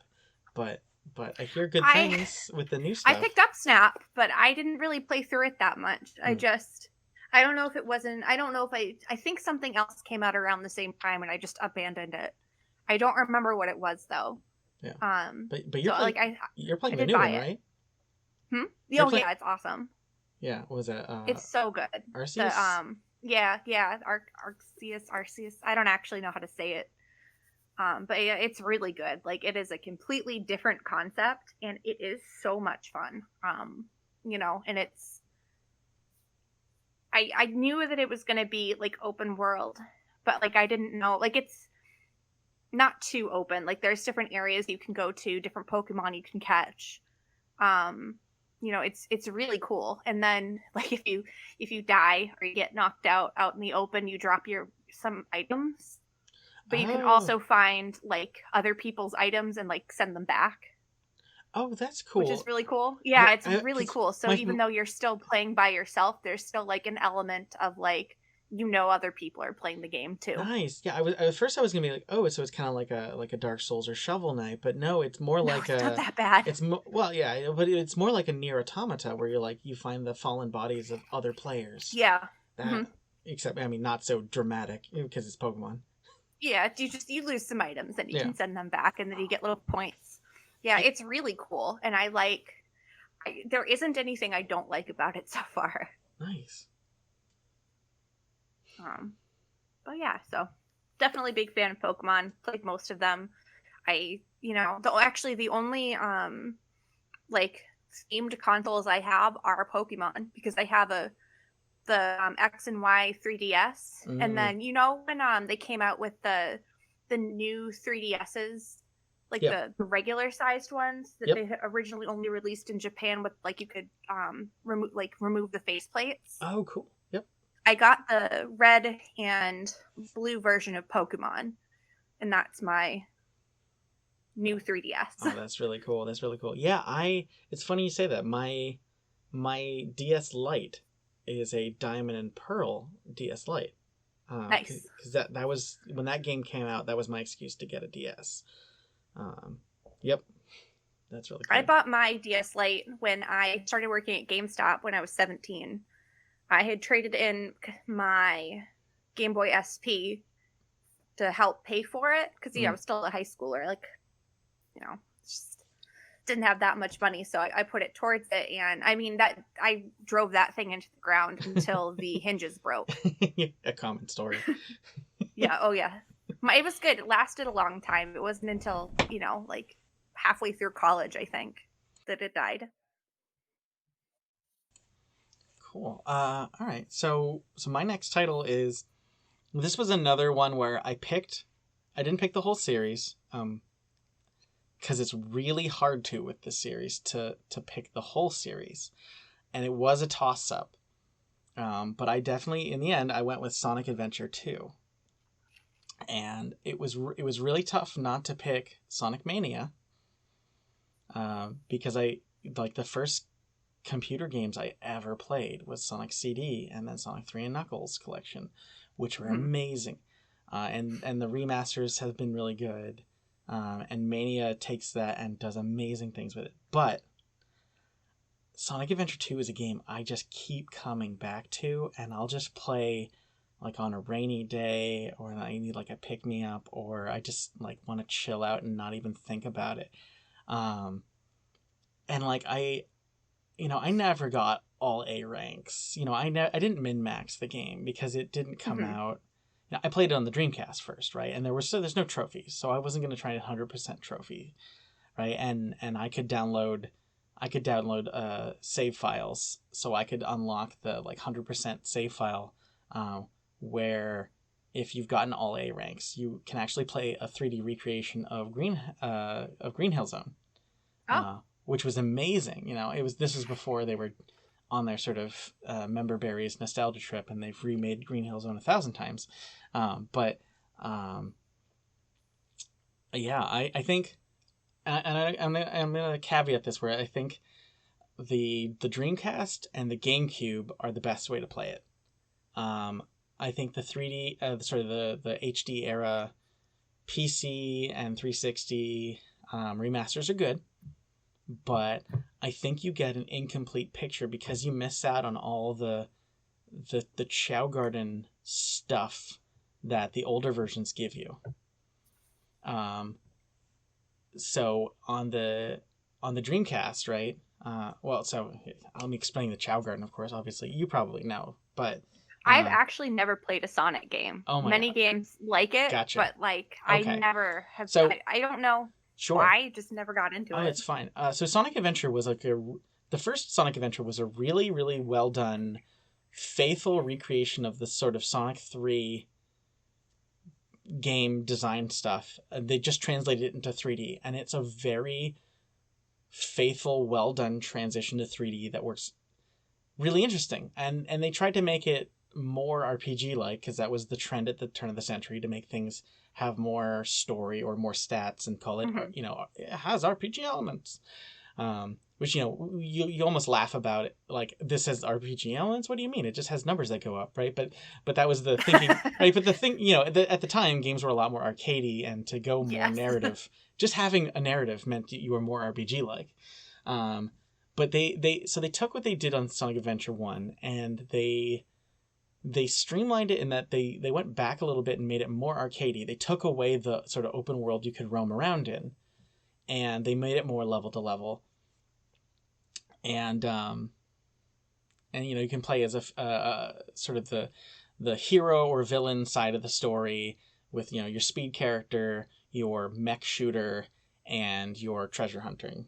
But I hear good things with the new stuff. I picked up Snap, but I didn't really play through it that much. I don't know if it wasn't. I don't know if I think something else came out around the same time, and I just abandoned it. I don't remember what it was though. Yeah. But you're you're playing the new one, right? Yeah, it's awesome. Yeah. What was that? It's so good. Arceus? Yeah, Arceus. I don't actually know how to say it. But yeah, it's really good. Like it is a completely different concept, and it is so much fun. And I knew that it was going to be like open world, but like I didn't know like it's not too open. Like there's different areas you can go to, different Pokemon you can catch. Um, it's really cool. And then like if you die or you get knocked out in the open, you drop your some items, but you can Oh, also find like other people's items and like send them back, oh, that's which is cool. really cool. Yeah, it's really Because cool. So my even though you're still playing by yourself, there's still like an element of like other people are playing the game too. nice. Yeah, I was at first I was gonna be like, oh, so it's kind of like a Dark Souls or Shovel Knight, but no, it's more No, like it's not a, that bad. well, yeah, but it's more like a Near Automata where you're like you find the fallen bodies of other players. Yeah. That, hmm except I mean, not so dramatic because it's Pokemon. Yeah, you lose some items and you Yeah, can send them back and then you get little points. Yeah, I, it's really cool and there isn't anything I don't like about it so far. nice. Um but yeah, so definitely big fan of Pokemon. Played most of them. Actually the only like themed consoles I have are Pokemon because I have the X and Y 3DS, and Mm, then when they came out with the new 3DSs, like yep, the regular sized ones that yep. they had originally only released in Japan with like you could remove the faceplates. Oh, cool. Yep. I got the red and blue version of Pokemon, and that's my new 3DS. Oh, that's really cool. That's really cool. Yeah, I. It's funny you say that. My DS Lite is a Diamond and Pearl DS Lite. Nice. Because that was when that game came out. That was my excuse to get a DS. Um, yep, that's really I cool. bought my DS Lite when I started working at GameStop when I was 17. I had traded in my Game Boy SP to help pay for it because I Mm. was still a high schooler. Like, just didn't have that much money, so I put it towards it. And I mean that I drove that thing into the ground until the hinges broke. A common story. Yeah. Oh yeah. It was good. It lasted a long time. It wasn't until like halfway through college, I think, that it died. Cool. All right. So my next title is, this was another one where I didn't pick the whole series. Because it's really hard to with this series to pick the whole series, and it was a toss up. But I definitely, in the end, I went with Sonic Adventure 2, and it was really tough not to pick Sonic Mania, because I like the first computer games I ever played was Sonic CD and then Sonic 3 and Knuckles collection, which were Mhm. amazing, and the remasters have been really good. And Mania takes that and does amazing things with it. But Sonic Adventure 2 is a game I just keep coming back to, and I'll just play like on a rainy day, or I need like a pick me up, or I just like want to chill out and not even think about it. Um, and like I never got all A ranks. I didn't min max the game because it didn't come Mhm. out. I played it on the Dreamcast first, right? And there's no trophies, so I wasn't going to try a 100% trophy, right? And I could download save files, so I could unlock the like 100% save file, um, where if you've gotten all A ranks, you can actually play a 3D recreation of Green Hill Zone, Oh, which was amazing. This was before they were on their sort of member berries nostalgia trip, and they've remade Green Hill Zone 1,000 times. But yeah, I think, I'm gonna caveat this where I think the Dreamcast and the GameCube are the best way to play it. Um, I think the 3D, the HD era PC and 360 remasters are good, but I think you get an incomplete picture because you miss out on all the Chow Garden stuff that the older versions give you. Um, so on the Dreamcast, right? So let me explain the Chow Garden. Of course, obviously you probably know, but I've actually never played a Sonic game. Oh my Many God. games like it, Gotcha. but like I Okay. never have. So, I don't know sure. why, just never got into Oh, it. it's fine. So Sonic Adventure was like the first Sonic Adventure was a really, really well done, faithful recreation of the sort of Sonic 3 game design stuff. They just translated it into 3D, and it's a very faithful, well done transition to 3D that works really interesting. And they tried to make it more RPG like, because that was the trend at the turn of the century, to make things have more story or more stats and call it, it has RPG elements. Which, you almost laugh about it. Like, this has RPG elements? What do you mean? It just has numbers that go up, right? But that was the thinking, right? But the thing, at the time, games were a lot more arcadey, and to go more Yes. narrative, just having a narrative meant you were more RPG-like. But they took what they did on Sonic Adventure 1, and they streamlined it in that they went back a little bit and made it more arcadey. They took away the sort of open world you could roam around in, and they made it more level to level. And you can play as a sort of the hero or villain side of the story with your speed character, your mech shooter, and your treasure hunting,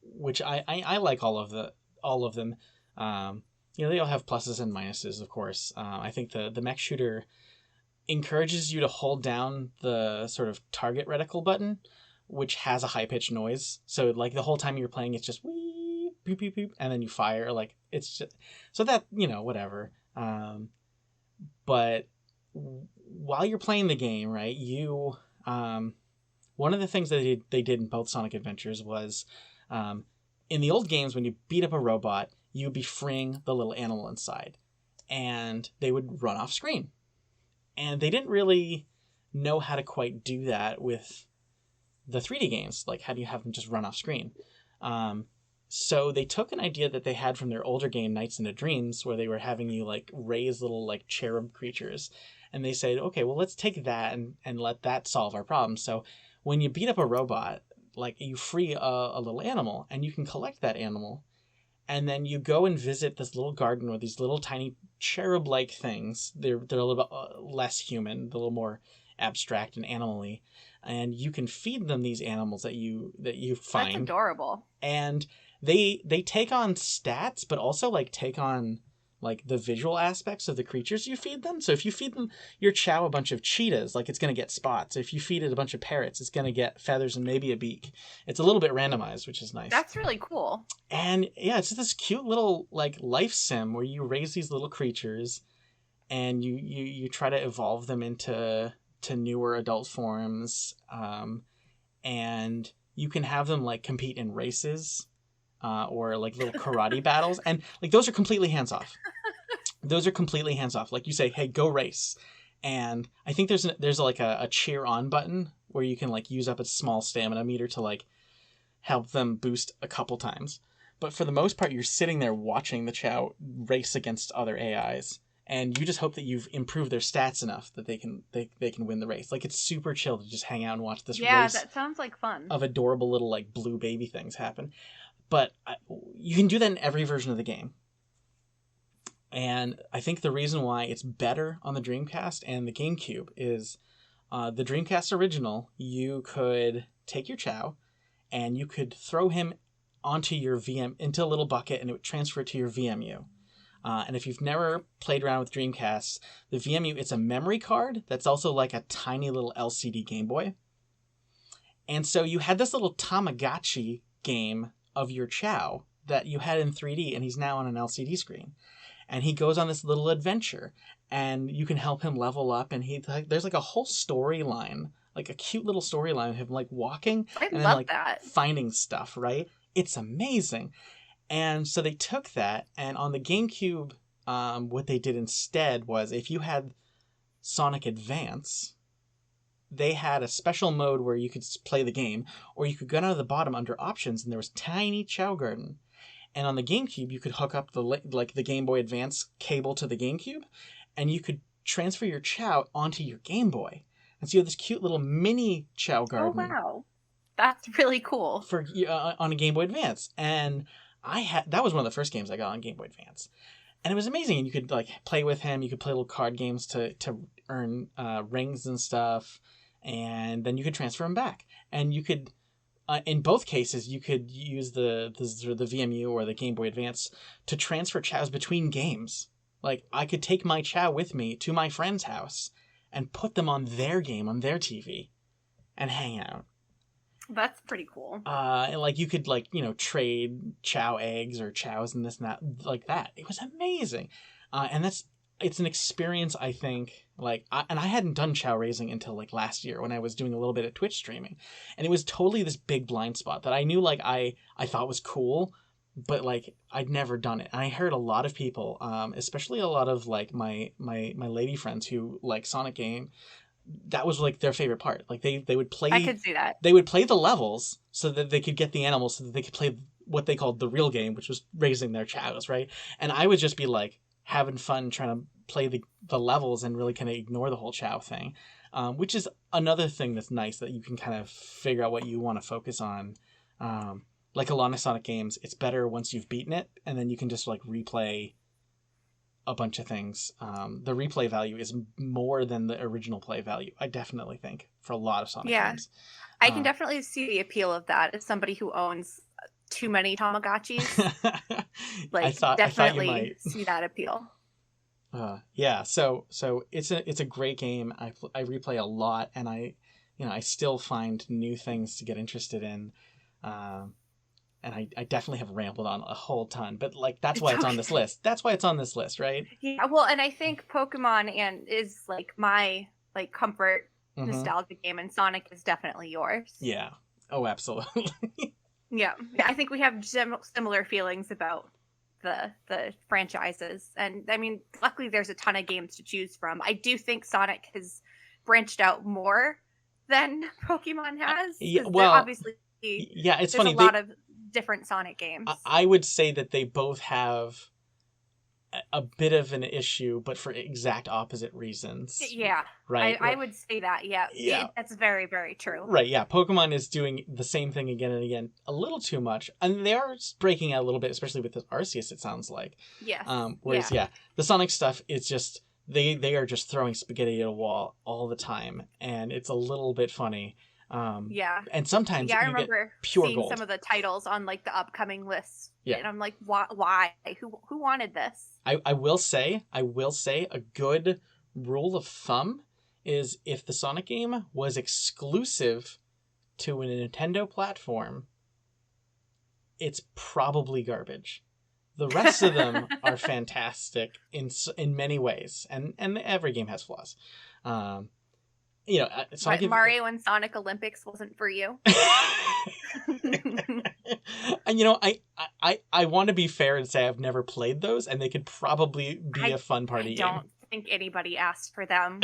which I like all of them. They all have pluses and minuses, of course. I think the mech shooter encourages you to hold down the sort of target reticle button, which has a high-pitched noise. So, like, the whole time you're playing, it's just wee, boop, boop, boop, and then you fire. Like, it's just... So that, whatever. But while you're playing the game, right, one of the things that they did in both Sonic Adventures was, in the old games, when you beat up a robot, you would be freeing the little animal inside, and they would run off screen. And they didn't really know how to quite do that with the 3D games. Like, how do you have them just run off screen? So they took an idea that they had from their older game, Nights into Dreams, where they were having you, like, raise little, like, cherub creatures. And they said, okay, well, let's take that and let that solve our problem. So when you beat up a robot, like, you free a little animal, and you can collect that animal. And then you go and visit this little garden with these little tiny cherub-like things. They're a little bit less human, a little more abstract and animal-y. And you can feed them these animals that you find. That's adorable. And they take on stats, but also like take on like the visual aspects of the creatures you feed them. So if you feed them your chow a bunch of cheetahs, like, it's going to get spots. If you feed it a bunch of parrots, it's going to get feathers and maybe a beak. It's a little bit randomized, which is nice. That's really cool. And yeah, it's this cute little like life sim where you raise these little creatures, and you try to evolve them into newer adult forms, and you can have them like compete in races, or like little karate battles, and like those are completely hands off. Like, you say, hey, go race, and I think there's like a cheer on button where you can like use up a small stamina meter to like help them boost a couple times. But for the most part, you're sitting there watching the Chow race against other AIs, and you just hope that you've improved their stats enough that they can win the race. Like, it's super chill to just hang out and watch this race. Yeah, that sounds like fun. Of adorable little like blue baby things happen. But you can do that in every version of the game. And I think the reason why it's better on the Dreamcast and the GameCube is the Dreamcast original, you could take your Chow and you could throw him onto your into a little bucket, and it would transfer it to your VMU. And if you've never played around with Dreamcast, the VMU, it's a memory card that's also like a tiny little LCD Game Boy. And so you had this little Tamagotchi game of your Chow that you had in 3D, and he's now on an LCD screen. And he goes on this little adventure, and you can help him level up, and there's like a whole storyline, like a cute little storyline of him like walking and then like finding stuff, right? It's amazing. And so they took that, and on the GameCube, what they did instead was, if you had Sonic Advance, they had a special mode where you could play the game, or you could go down to the bottom under options, and there was tiny Chow Garden. And on the GameCube, you could hook up the Game Boy Advance cable to the GameCube, and you could transfer your Chow onto your Game Boy. And so you have this cute little mini Chow Garden. Oh, wow. That's really cool. On a Game Boy Advance. And that was one of the first games I got on Game Boy Advance. And it was amazing. And you could like play with him. You could play little card games to earn rings and stuff, and then you could transfer them back. And you could, in both cases, you could use the VMU or the Game Boy Advance to transfer chows between games. Like I could take my chow with me to my friend's house and put them on their game on their TV and hang out. That's pretty cool. And like you could like, trade chow eggs or chows and this and that like that. It was amazing. And it's an experience, I think, like, and I hadn't done chow raising until like last year when I was doing a little bit of Twitch streaming. And it was totally this big blind spot that I knew like I thought was cool, but like I'd never done it. And I heard a lot of people, especially a lot of like my lady friends who like Sonic game, that was like their favorite part. Like they would play. I could see that. They would play the levels so that they could get the animals, so that they could play what they called the real game, which was raising their chows, right? And I would just be like having fun trying to play the levels and really kind of ignore the whole chow thing, which is another thing that's nice, that you can kind of figure out what you want to focus on. Like a lot of Sonic games, it's better once you've beaten it, and then you can just like replay a bunch of things. The replay value is more than the original play value, I definitely think, for a lot of Sonic games. I can definitely see the appeal of that as somebody who owns too many Tamagotchis. Like, definitely see that appeal. Yeah, so it's a great game. I replay a lot, and I still find new things to get interested in. And I definitely have rambled on a whole ton, but like that's why it's on this list. That's why it's on this list, right? Yeah, well, and I think Pokemon is like my like comfort nostalgia game, and Sonic is definitely yours. Yeah. Oh, absolutely. Yeah, I think we have similar feelings about the franchises, and I mean, luckily there's a ton of games to choose from. I do think Sonic has branched out more than Pokemon has. Yeah, well, obviously, yeah, it's there's funny. A lot of different Sonic games. I would say that they both have a bit of an issue, but for exact opposite reasons. Yeah, right. I would say that. Yeah, yeah, that's very, very true. Right. Yeah, Pokemon is doing the same thing again and again, a little too much, and they are breaking out a little bit, especially with the Arceus. It sounds like. Yes. Whereas, the Sonic stuff, it's just they are just throwing spaghetti at a wall all the time, and it's a little bit funny. And sometimes I remember pure seeing gold. some of the titles on like the upcoming lists. Yeah. And I'm like, why? Who wanted this? I will say a good rule of thumb is if the Sonic game was exclusive to a Nintendo platform, it's probably garbage. The rest of them are fantastic in many ways, and every game has flaws. Sonic Mario and Sonic Olympics wasn't for you. And I want to be fair and say I've never played those, and they could probably be a fun party game. I don't think anybody asked for them.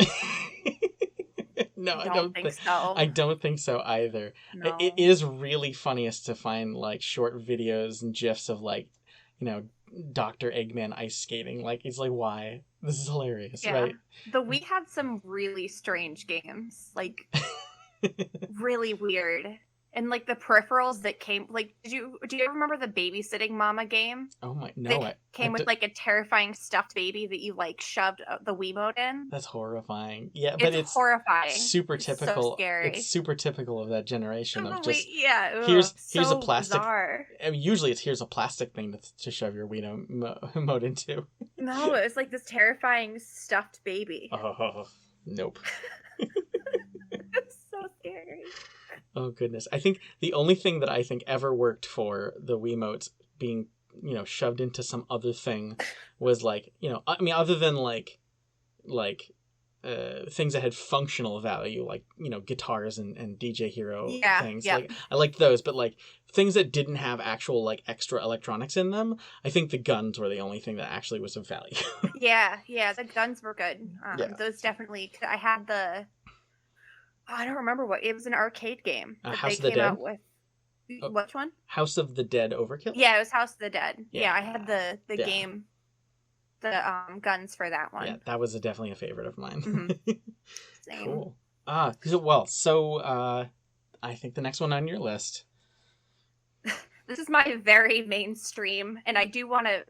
No, I don't think so. I don't think so either. No. It is really funniest to find like short videos and GIFs of like, Dr. Eggman ice skating. Like, it's like, why? This is hilarious, right? The Wii had some really strange games, like really weird. And like the peripherals that came, like, do you ever remember the babysitting mama game? Oh my, no! It came with like a terrifying stuffed baby that you like shoved the Wiimote in. That's horrifying. Yeah, but it's horrifying. Super typical. So scary. It's super typical of that generation of just here's a plastic. Bizarre. I mean, usually it's here's a plastic thing to shove your Wiimote into. No, it was like this terrifying stuffed baby. Oh, nope. It's so scary. Oh goodness. I think the only thing that I think ever worked for the Wiimotes being, shoved into some other thing was like, I mean, other than like things that had functional value, like, guitars and DJ Hero things. Yeah. Like I liked those, but like things that didn't have actual like extra electronics in them, I think the guns were the only thing that actually was of value. Yeah, the guns were good. Those definitely, I had I don't remember what it was, an arcade game that House they of the came Dead? out with. Which one? House of the Dead Overkill? Yeah, it was House of the Dead. Yeah, I had the game, the guns for that one. Yeah, that was definitely a favorite of mine. Mm-hmm. Same. Cool. I think the next one on your list. This is my very mainstream, and I do want to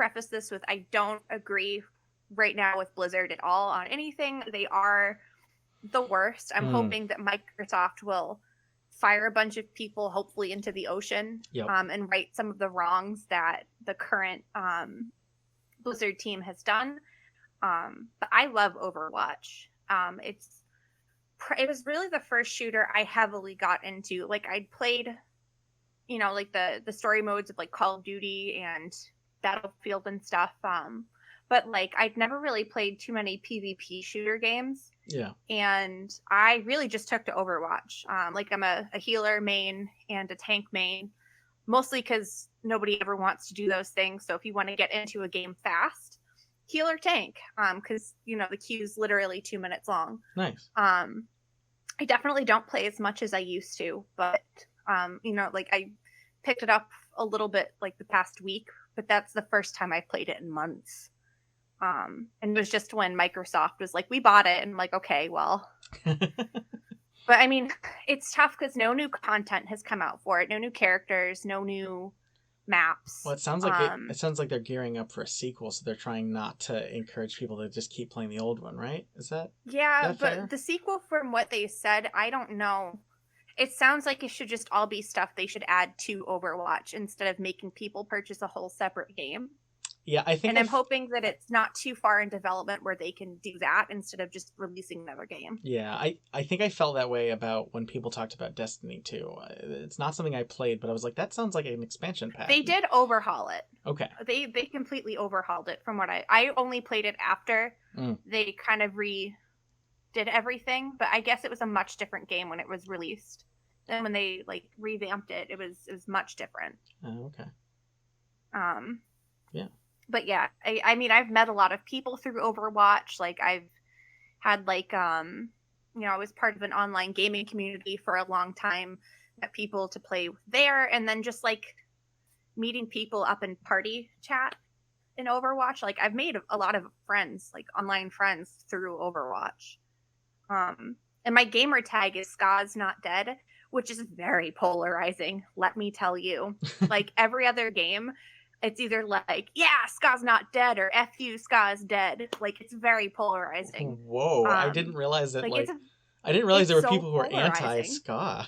preface this with I don't agree right now with Blizzard at all on anything. They are the worst. I'm hoping that Microsoft will fire a bunch of people, hopefully into the ocean, Yep. and right some of the wrongs that the current Blizzard team has done. But I love Overwatch. It was really the first shooter I heavily got into. Like I'd played, like the story modes of like Call of Duty and Battlefield and stuff. But like I'd never really played too many PvP shooter games. Yeah. And I really just took to Overwatch. Like I'm a healer main and a tank main, mostly because nobody ever wants to do those things. So if you want to get into a game fast, healer tank, because the queue is literally 2 minutes long. Nice. I definitely don't play as much as I used to, but like I picked it up a little bit like the past week, but that's the first time I've played it in months. And it was just when Microsoft was like, we bought it, and I'm like, okay, well. But I mean, it's tough because no new content has come out for it, no new characters, no new maps. Well, it sounds like it sounds like they're gearing up for a sequel, so they're trying not to encourage people to just keep playing the old one, right? Is that but fair? The sequel, from what they said, I don't know. It sounds like it should just all be stuff they should add to Overwatch instead of making people purchase a whole separate game. Yeah, I think. And I'm hoping that it's not too far in development where they can do that instead of just releasing another game. Yeah, I think I felt that way about when people talked about Destiny 2. It's not something I played, but I was like, that sounds like an expansion pack. They did overhaul it. Okay. They completely overhauled it from what I only played it after they kind of redid everything, but I guess it was a much different game when it was released. Then when they like revamped it, it was much different. Oh, okay. Yeah. But yeah, I mean, I've met a lot of people through Overwatch. Like I've had like, I was part of an online gaming community for a long time, met people to play there. And then just like meeting people up in party chat in Overwatch. Like I've made a lot of friends, like online friends through Overwatch. And my gamer tag is Ska's Not Dead, which is very polarizing. Let me tell you, like every other game, it's either like, yeah, Ska's not dead, or F you, Ska's dead. Like, it's very polarizing. Whoa, I didn't realize that, I didn't realize there were people who were anti-ska.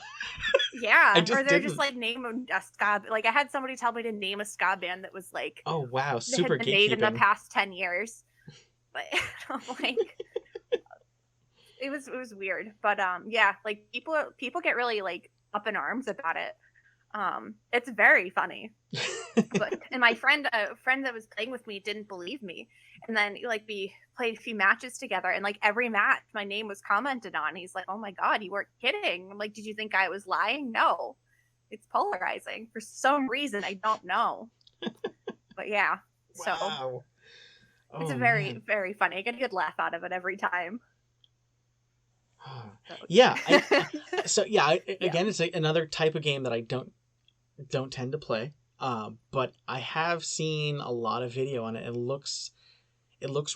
Yeah, or they're just like, name a ska. Like, I had somebody tell me to name a ska band that was like, oh, wow, super had been made in the past 10 years. But, like, it was weird. But, yeah, like, people get really, like, up in arms about it. It's very funny. And my friend, a friend that was playing with me, didn't believe me. And then like we played a few matches together, and like every match my name was commented on. He's like, oh my god, you weren't kidding. I'm like, did you think I was lying? No, it's polarizing for some reason. I don't know. But yeah. Wow. So it's very, very funny. I get a good laugh out of it every time. Yeah. Again, it's another type of game that I don't tend to play. But I have seen a lot of video on it. It looks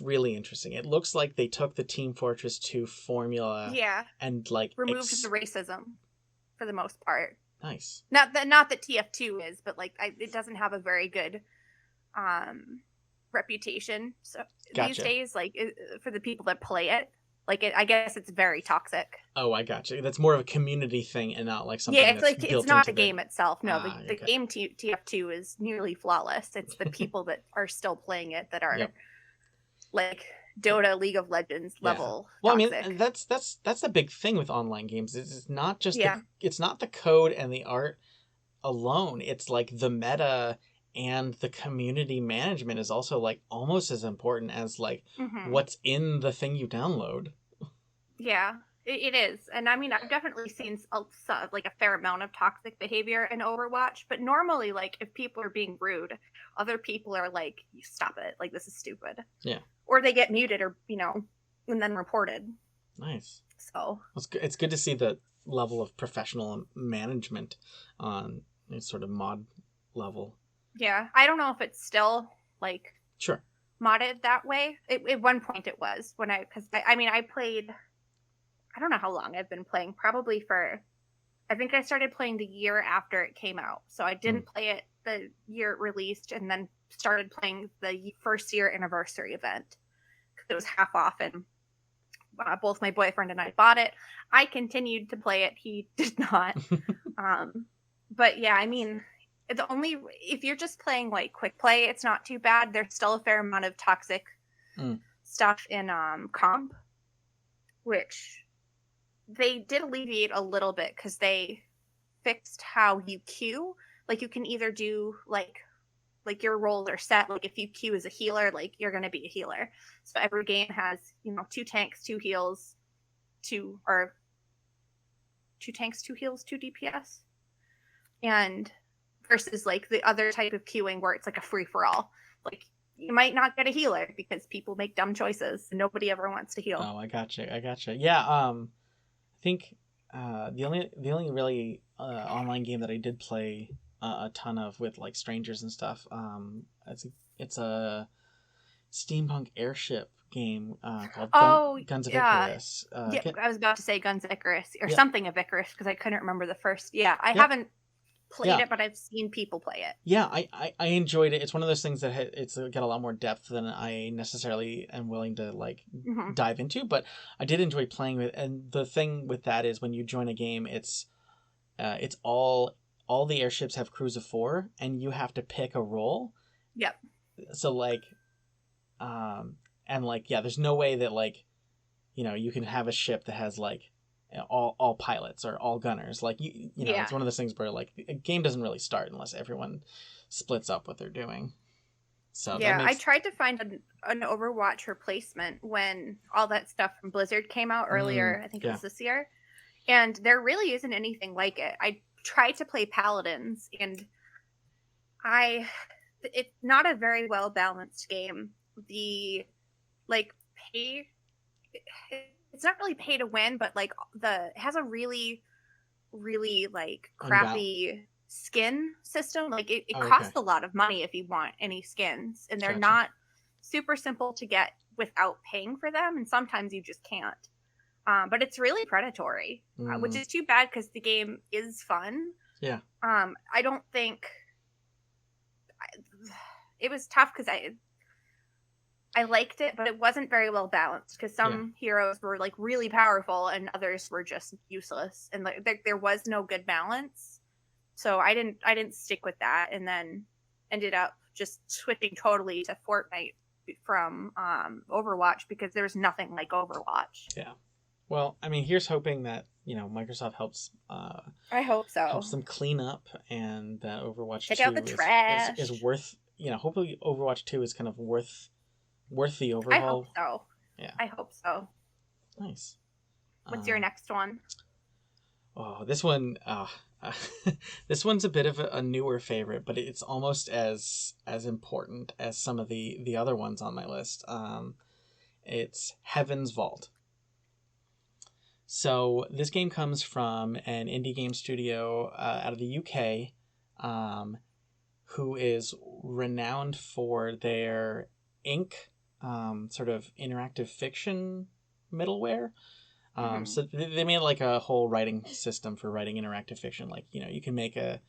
really interesting. It looks like they took the Team Fortress 2 formula, and like removed the racism for the most part. Nice. Not that TF2 is, but like it doesn't have a very good reputation. So these days, like for the people that play it. Like, I guess it's very toxic. Oh, I got you. That's more of a community thing and not like something it's that's like, built it's not into the game itself. No, the okay. game TF2 is nearly flawless. It's the people that are still playing it that are like Dota, League of Legends level toxic. I mean, that's the big thing with online games. It's not just it's not the code and the art alone. It's like the meta and the community management is also like almost as important as like what's in the thing you download. Yeah, it is. And I mean, I've definitely seen like a fair amount of toxic behavior in Overwatch, but normally like if people are being rude, other people are like, you stop it, like this is stupid. Yeah. Or they get muted or, and then reported. Nice. So it's good to see the level of professional management on a sort of mod level. Yeah, I don't know if it's still like modded that way. At one point it was when I played. I don't know how long I've been playing. Probably I think I started playing the year after it came out, so I didn't play it the year it released, and then started playing the first year anniversary event because it was half off, and both my boyfriend and I bought it. I continued to play it. He did not. But yeah, I mean, the only if you're just playing like quick play, it's not too bad. There's still a fair amount of toxic stuff in comp, which they did alleviate a little bit because they fixed how you queue. Like you can either do like your roles are set. Like if you queue as a healer, like you're going to be a healer. So every game has 2 tanks, 2 heals, 2 tanks, 2 heals, 2 DPS, and versus like the other type of queuing where it's like a free for all. Like you might not get a healer because people make dumb choices and nobody ever wants to heal. Oh, I gotcha. Yeah. I think the only really online game that I did play a ton of with like strangers and stuff. It's a steampunk airship game called Guns of Icarus. Yeah, I was about to say Guns of Icarus or Yeah. something of Icarus because I couldn't remember the first. Yeah, I haven't played it, but I've seen people play it. Yeah, I enjoyed it. It's one of those things that it's got a lot more depth than I necessarily am willing to like dive into, but I did enjoy playing it. And the thing with that is when you join a game, it's all the airships have crews of 4, and you have to pick a role. Yep. So like, and like there's no way that like, you can have a ship that has like all pilots or all gunners. Like it's one of those things where like a game doesn't really start unless everyone splits up what they're doing. So yeah, I tried to find an Overwatch replacement when all that stuff from Blizzard came out earlier. I think it was this year, and there really isn't anything like it. I tried to play Paladins, and it's not a very well balanced game. The like pay. It's not really pay to win, but like it has a really, really like crappy skin system. Like it costs a lot of money if you want any skins, and they're not super simple to get without paying for them, and sometimes you just can't. But it's really predatory, which is too bad because the game is fun. Yeah. I don't think it was tough because I liked it, but it wasn't very well balanced because some heroes were like really powerful and others were just useless, and like there was no good balance. So I didn't stick with that, and then ended up just switching totally to Fortnite from Overwatch because there's nothing like Overwatch. Yeah. Well, I mean, here's hoping that Microsoft helps. I hope so. Helps them clean up, and that Overwatch 2 out the trash. Is worth. Hopefully, Overwatch 2 is kind of worth the overhaul. I hope so. Yeah. I hope so. Nice. What's your next one? Oh, this one. This one's a bit of a newer favorite, but it's almost as important as some of the other ones on my list. It's Heaven's Vault. So this game comes from an indie game studio out of the UK, who is renowned for their Ink sort of interactive fiction middleware. So they made like a whole writing system for writing interactive fiction. Like, you can make a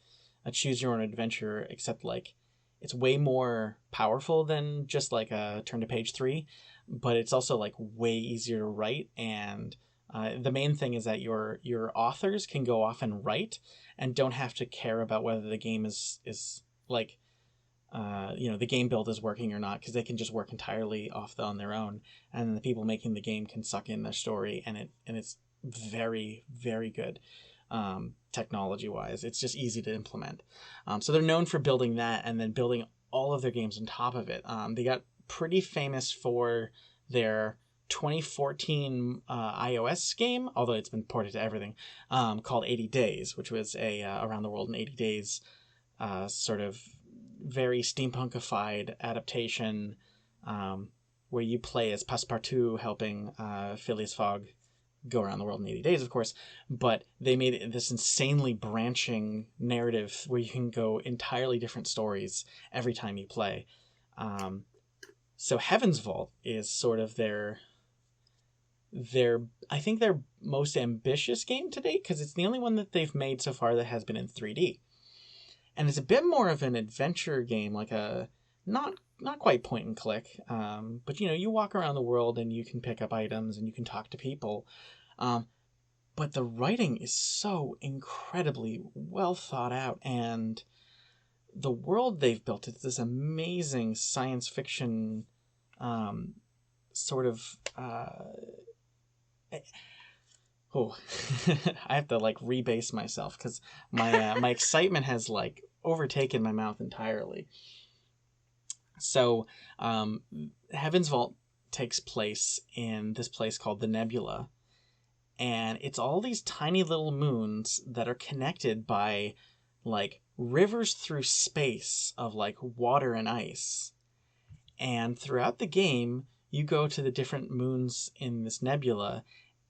choose your own adventure, except like it's way more powerful than just like a turn to page 3, but it's also like way easier to write. And the main thing is that your authors can go off and write and don't have to care about whether the game is like, the game build is working or not, because they can just work entirely on their own, and the people making the game can suck in their story, and it's very, very good technology wise. It's just easy to implement. So they're known for building that and then building all of their games on top of it. They got pretty famous for their 2014 iOS game, although it's been ported to everything, called 80 Days, which was a Around the World in 80 Days sort of very steampunkified adaptation where you play as Passepartout helping Phileas Fogg go around the world in 80 days, of course, but they made it this insanely branching narrative where you can go entirely different stories every time you play. So Heaven's Vault is sort of their I think their most ambitious game to date, because it's the only one that they've made so far that has been in 3D. and it's a bit more of an adventure game, like a not quite point and click, but you walk around the world and you can pick up items and you can talk to people. But the writing is so incredibly well thought out, and the world they've built, it's this amazing science fiction sort of oh I have to like rebase myself because my excitement has like overtaken my mouth entirely. So Heaven's Vault takes place in this place called the Nebula, and it's all these tiny little moons that are connected by like rivers through space of like water and ice. And throughout the game, you go to the different moons in this nebula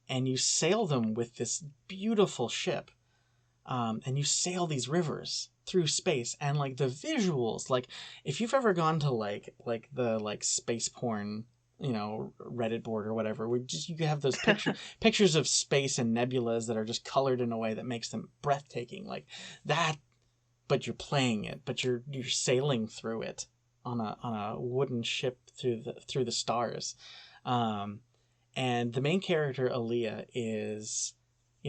and you sail them with this beautiful ship. And you sail these rivers through space, and like the visuals, like if you've ever gone to like the like space porn, Reddit board or whatever, where just you have those pictures of space and nebulas that are just colored in a way that makes them breathtaking, like that. But you're playing it, but you're sailing through it on a wooden ship through the stars. And the main character, Aaliyah, is,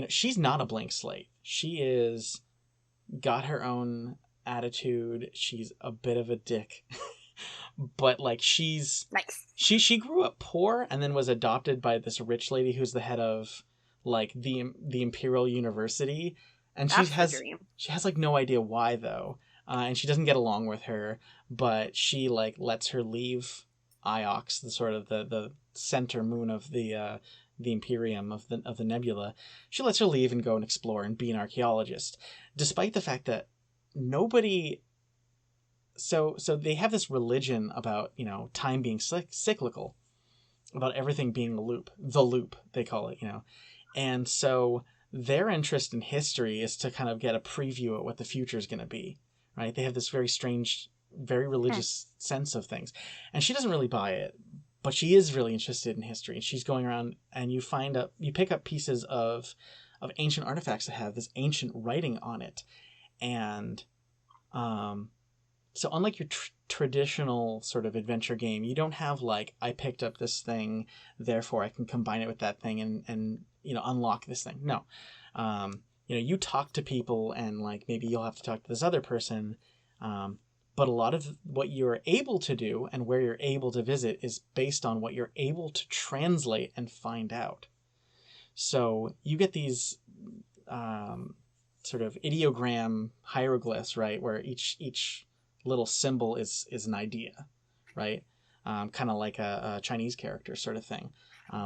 she's not a blank slate. She is got her own attitude. She's a bit of a dick. But like she's nice. She grew up poor and then was adopted by this rich lady who's the head of like the Imperial University, and she has like no idea why though. And she doesn't get along with her, but she like lets her leave Iox, the sort of the center moon of the Imperium of the nebula. She lets her leave and go and explore and be an archaeologist, despite the fact that nobody. So they have this religion about time being cyclical, about everything being a loop. The loop, they call it, and so their interest in history is to kind of get a preview of what the future is going to be. Right? They have this very strange, very religious sense of things, and she doesn't really buy it, but she is really interested in history. And she's going around, and you pick up pieces of ancient artifacts that have this ancient writing on it, and so unlike your traditional sort of adventure game, you don't have like, I picked up this thing, therefore I can combine it with that thing and unlock this thing. No. You talk to people, and like maybe you'll have to talk to this other person, but a lot of what you're able to do and where you're able to visit is based on what you're able to translate and find out. So you get these sort of ideogram hieroglyphs, right, where each little symbol is an idea, right? Kind of like a Chinese character sort of thing,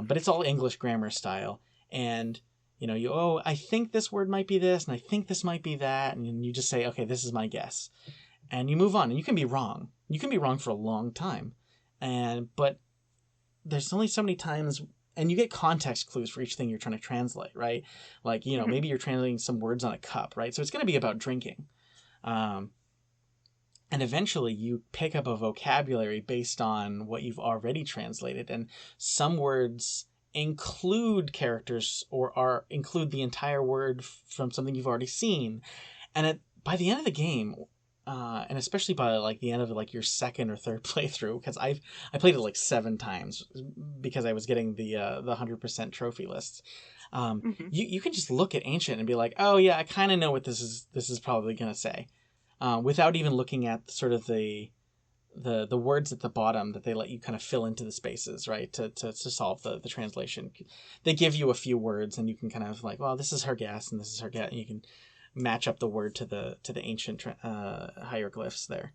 but it's all English grammar style. And I think this word might be this, and I think this might be that, and you just say, okay, this is my guess, and you move on. And you can be wrong. You can be wrong for a long time, but there's only so many times, and you get context clues for each thing you're trying to translate, right? Like maybe you're translating some words on a cup, right? So it's going to be about drinking, and eventually you pick up a vocabulary based on what you've already translated, and some words include characters or include the entire word from something you've already seen. And by the end of the game, and especially by like the end of like your second or third playthrough, because I played it like 7 times because I was getting the 100% trophy lists. You can just look at Ancient and be like, oh yeah, I kind of know what this is probably gonna say, without even looking at sort of the words at the bottom that they let you kind of fill into the spaces, right, to solve the translation. They give you a few words, and you can kind of like, well, this is her guess, and this is her guess, and you can match up the word to the ancient hieroglyphs there.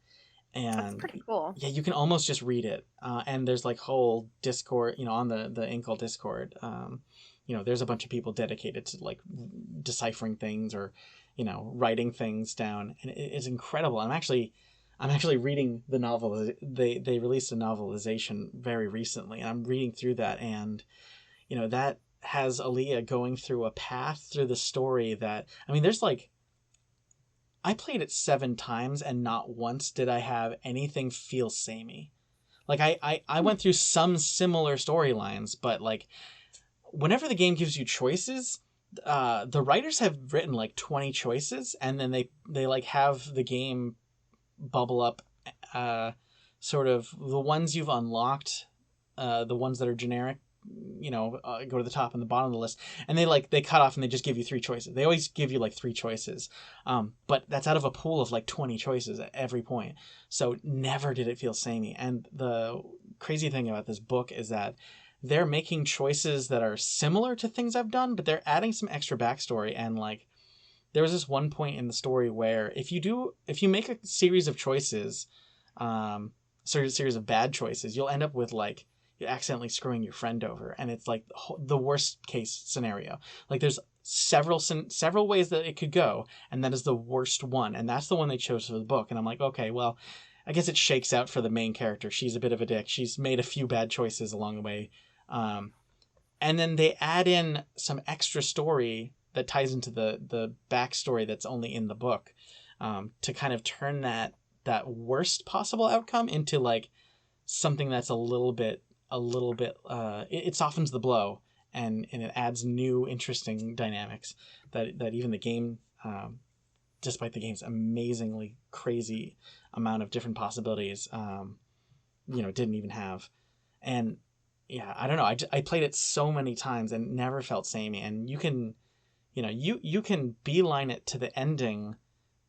And that's pretty cool. Yeah, you can almost just read it. And there's like whole Discord, on the Inkle Discord. There's a bunch of people dedicated to like deciphering things or, writing things down, and it's incredible. I'm actually reading the novel. They released a novelization very recently, and I'm reading through that, and that has Aaliyah going through a path through the story that, there's like, I played it 7 times and not once did I have anything feel samey. Like I went through some similar storylines, but like whenever the game gives you choices, the writers have written like 20 choices, and then they like have the game bubble up sort of the ones you've unlocked, the ones that are generic, go to the top and the bottom of the list, and they cut off and they just give you 3 choices. They always give you like 3 choices, but that's out of a pool of like 20 choices at every point. So never did it feel samey. And the crazy thing about this book is that they're making choices that are similar to things I've done, but they're adding some extra backstory. And like, there was this one point in the story where if you make a series of choices, series of bad choices, you'll end up with like, you're accidentally screwing your friend over, and it's like the worst case scenario. Like, there's several ways that it could go, and that is the worst one, and that's the one they chose for the book. And I'm like, okay, well, I guess it shakes out for the main character. She's a bit of a dick. She's made a few bad choices along the way, and then they add in some extra story that ties into the backstory that's only in the book, to kind of turn that worst possible outcome into like something that's a little bit it softens the blow, and it adds new interesting dynamics that even the game, despite the game's amazingly crazy amount of different possibilities, didn't even have. And yeah, I don't know, I played it so many times and never felt samey. And you can you can beeline it to the ending,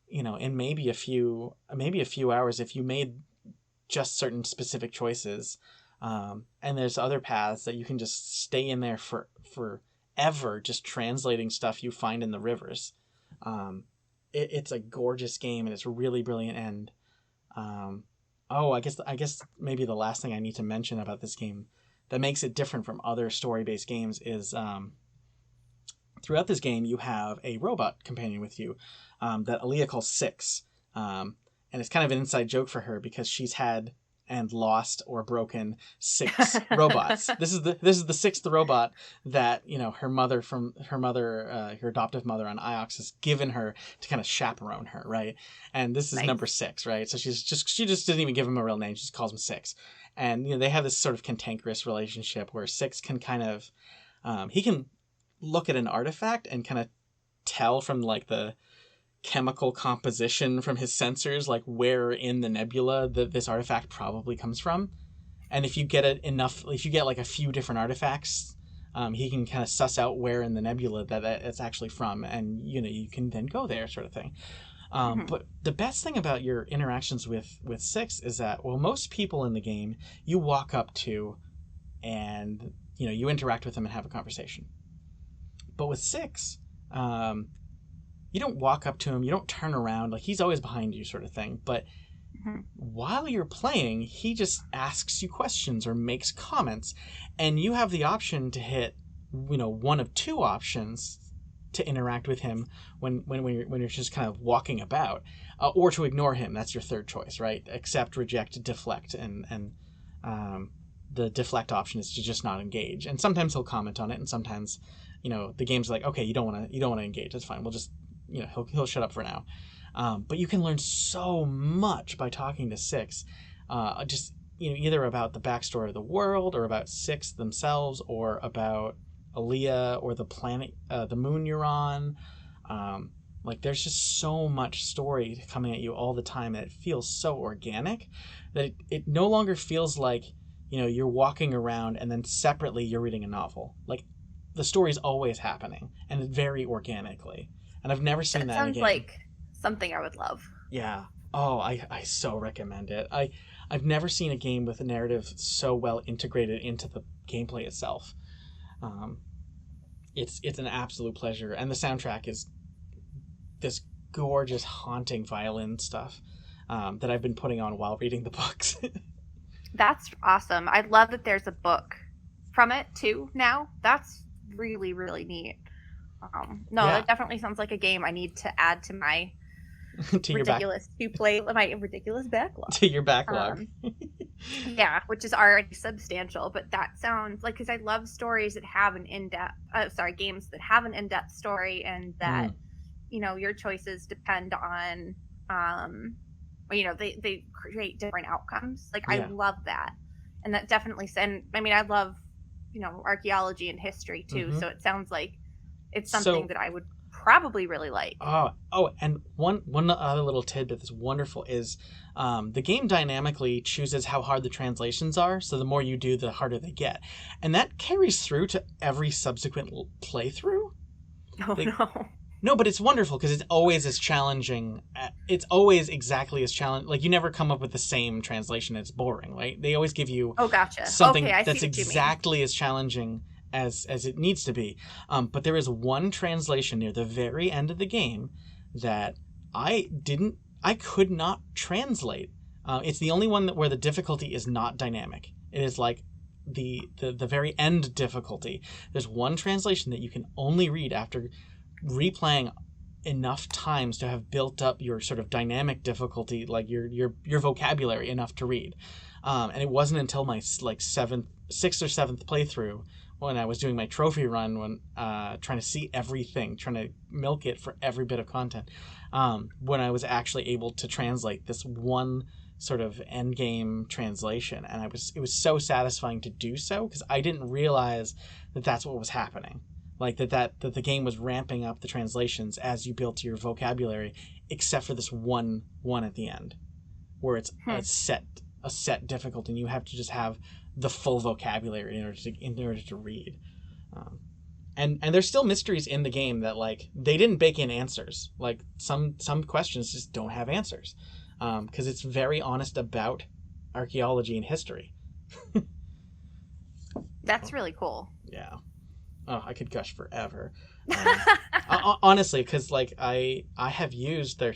in maybe a few hours if you made just certain specific choices. And there's other paths that you can just stay in there for forever, just translating stuff you find in the rivers. It's a gorgeous game, and it's really brilliant. And I guess maybe the last thing I need to mention about this game that makes it different from other story-based games is, throughout this game you have a robot companion with you, that Aaliyah calls Six, and it's kind of an inside joke for her because she's had and lost or broken 6 robots. This is the 6th robot that her adoptive mother on Iox has given her to kind of chaperone her, right? And this is number 6, right? So she just didn't even give him a real name. She just calls him Six, and they have this sort of cantankerous relationship where Six can kind of he can look at an artifact and kind of tell from like the chemical composition from his sensors, like where in the nebula that this artifact probably comes from. And if you get like a few different artifacts, he can kind of suss out where in the nebula that it's actually from, and you can then go there, sort of thing. But the best thing about your interactions with Six is that, well, most people in the game you walk up to and you interact with them and have a conversation. But with Six, you don't walk up to him, you don't turn around, like he's always behind you, sort of thing. But while you're playing, he just asks you questions or makes comments, and you have the option to hit one of 2 options to interact with him when you're just kind of walking about, or to ignore him. That's your third choice, right? Accept, reject, deflect, and the deflect option is to just not engage. And sometimes he'll comment on it, and sometimes the game's like, okay, you don't want to engage, that's fine, we'll just he'll shut up for now. But you can learn so much by talking to Six, just either about the backstory of the world, or about Six themselves, or about Aaliyah, or the planet, the moon you're on. Like, there's just so much story coming at you all the time, and it feels so organic that it no longer feels like you're walking around and then separately you're reading a novel. Like, the story's always happening, and very organically. And I've never seen that in a game. Sounds like something I would love. Yeah. Oh, I so recommend it. I've never seen a game with a narrative so well integrated into the gameplay itself. It's an absolute pleasure, and the soundtrack is this gorgeous, haunting violin stuff that I've been putting on while reading the books. That's awesome. I love that there's a book from it too now. That's really, really neat. It definitely sounds like a game I need to add to my my ridiculous backlog. To your backlog. Yeah, which is already substantial, but that sounds like, because I love stories that have an games that have an in-depth story, and that your choices depend on they create different outcomes. Like, I love that. And that definitely, and I mean, I love archaeology and history too, so it sounds like it's something So that I would probably really like. and one other little tidbit that's wonderful is the game dynamically chooses how hard the translations are, so the more you do, the harder they get, and that carries through to every subsequent playthrough. Oh no. No, but it's wonderful because it's always as challenging. It's always exactly as challenging. Like, you never come up with the same translation. It's boring, right? They always give you Oh, gotcha. Okay, something I see that's what you mean. exactly as challenging as it needs to be. But there is one translation near the very end of the game that I could not translate. It's the only one where the difficulty is not dynamic. It is like the very end difficulty. There's one translation that you can only read after replaying enough times to have built up your sort of dynamic difficulty, like your vocabulary enough to read. And it wasn't until my like sixth or seventh playthrough, when I was doing my trophy run, when trying to see everything, trying to milk it for every bit of content, when I was actually able to translate this one sort of end game translation. And it was so satisfying to do so, because I didn't realize that that's what was happening. Like that the game was ramping up the translations as you built your vocabulary, except for this one at the end, where it's a set difficulty, and you have to just have the full vocabulary in order to read. And there's still mysteries in the game that, like, they didn't bake in answers. Like some questions just don't have answers, because it's very honest about archaeology and history. That's really cool. Yeah. Oh, I could gush forever. Honestly, because like I have used their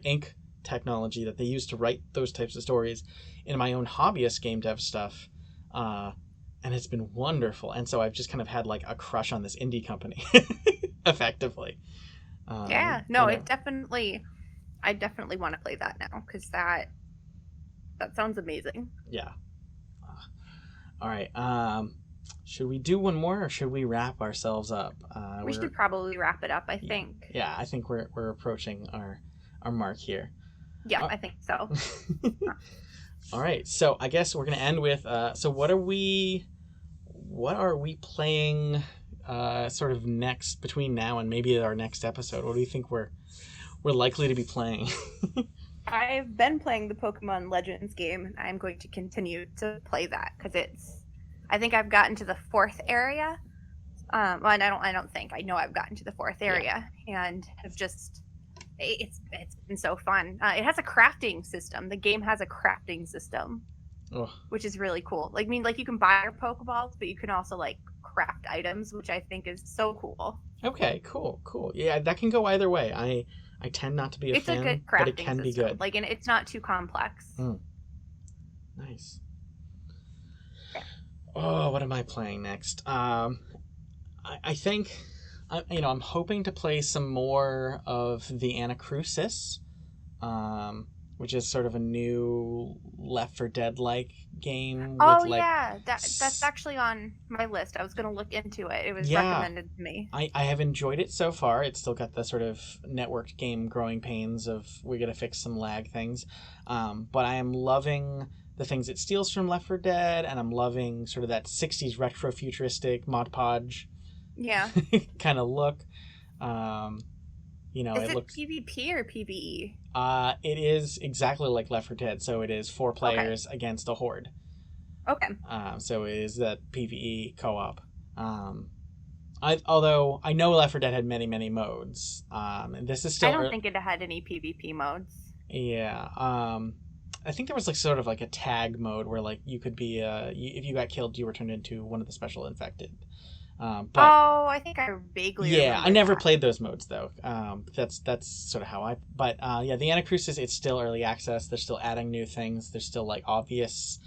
ink technology that they use to write those types of stories in my own hobbyist game dev stuff, and it's been wonderful. And so I've just kind of had like a crush on this indie company, effectively. Yeah, no, I definitely want to play that now, because that sounds amazing. Yeah. All right. Should we do one more, or should we wrap ourselves up? We should probably wrap it up, I think. Yeah, I think we're approaching our mark here. Yeah, I think so. All right, so I guess we're gonna end with. So what are we playing? Sort of next, between now and maybe our next episode. What do you think we're likely to be playing? I've been playing the Pokemon Legends game, and I'm going to continue to play that, because I think I've gotten to the 4th area. Well, I know I've gotten to the 4th area, and have just, it's been so fun. It has a crafting system. The game has a crafting system, which is really cool. Like, I mean, like, you can buy your Pokeballs, but you can also like craft items, which I think is so cool. Okay, cool. Yeah, that can go either way. I tend not to be a fan, a good crafting but it can system. be good. Like, and it's not too complex. Nice. Oh, what am I playing next? I think, I'm hoping to play some more of the Anacrusis, which is sort of a new Left 4 Dead-like game. That's actually on my list. I was going to look into it. It was recommended to me. I have enjoyed it so far. It's still got the sort of networked game growing pains of we got to fix some lag things, but I am loving the things it steals from Left 4 Dead, and I'm loving sort of that 60s retro-futuristic Mod Podge kind of look. Is it looks PvP or PvE? It is exactly like Left 4 Dead, so it is 4 players against a horde. Okay. So it is that PvE co-op. Although I know Left 4 Dead had many, many modes. And this is still... I don't think it had any PvP modes. Yeah. I think there was like sort of like a tag mode where like you could be if you got killed, you were turned into one of the special infected. But I think I vaguely remember I never played those modes though. That's sort of how I. But the Anacrusis, it's still early access. They're still adding new things. There's still like obvious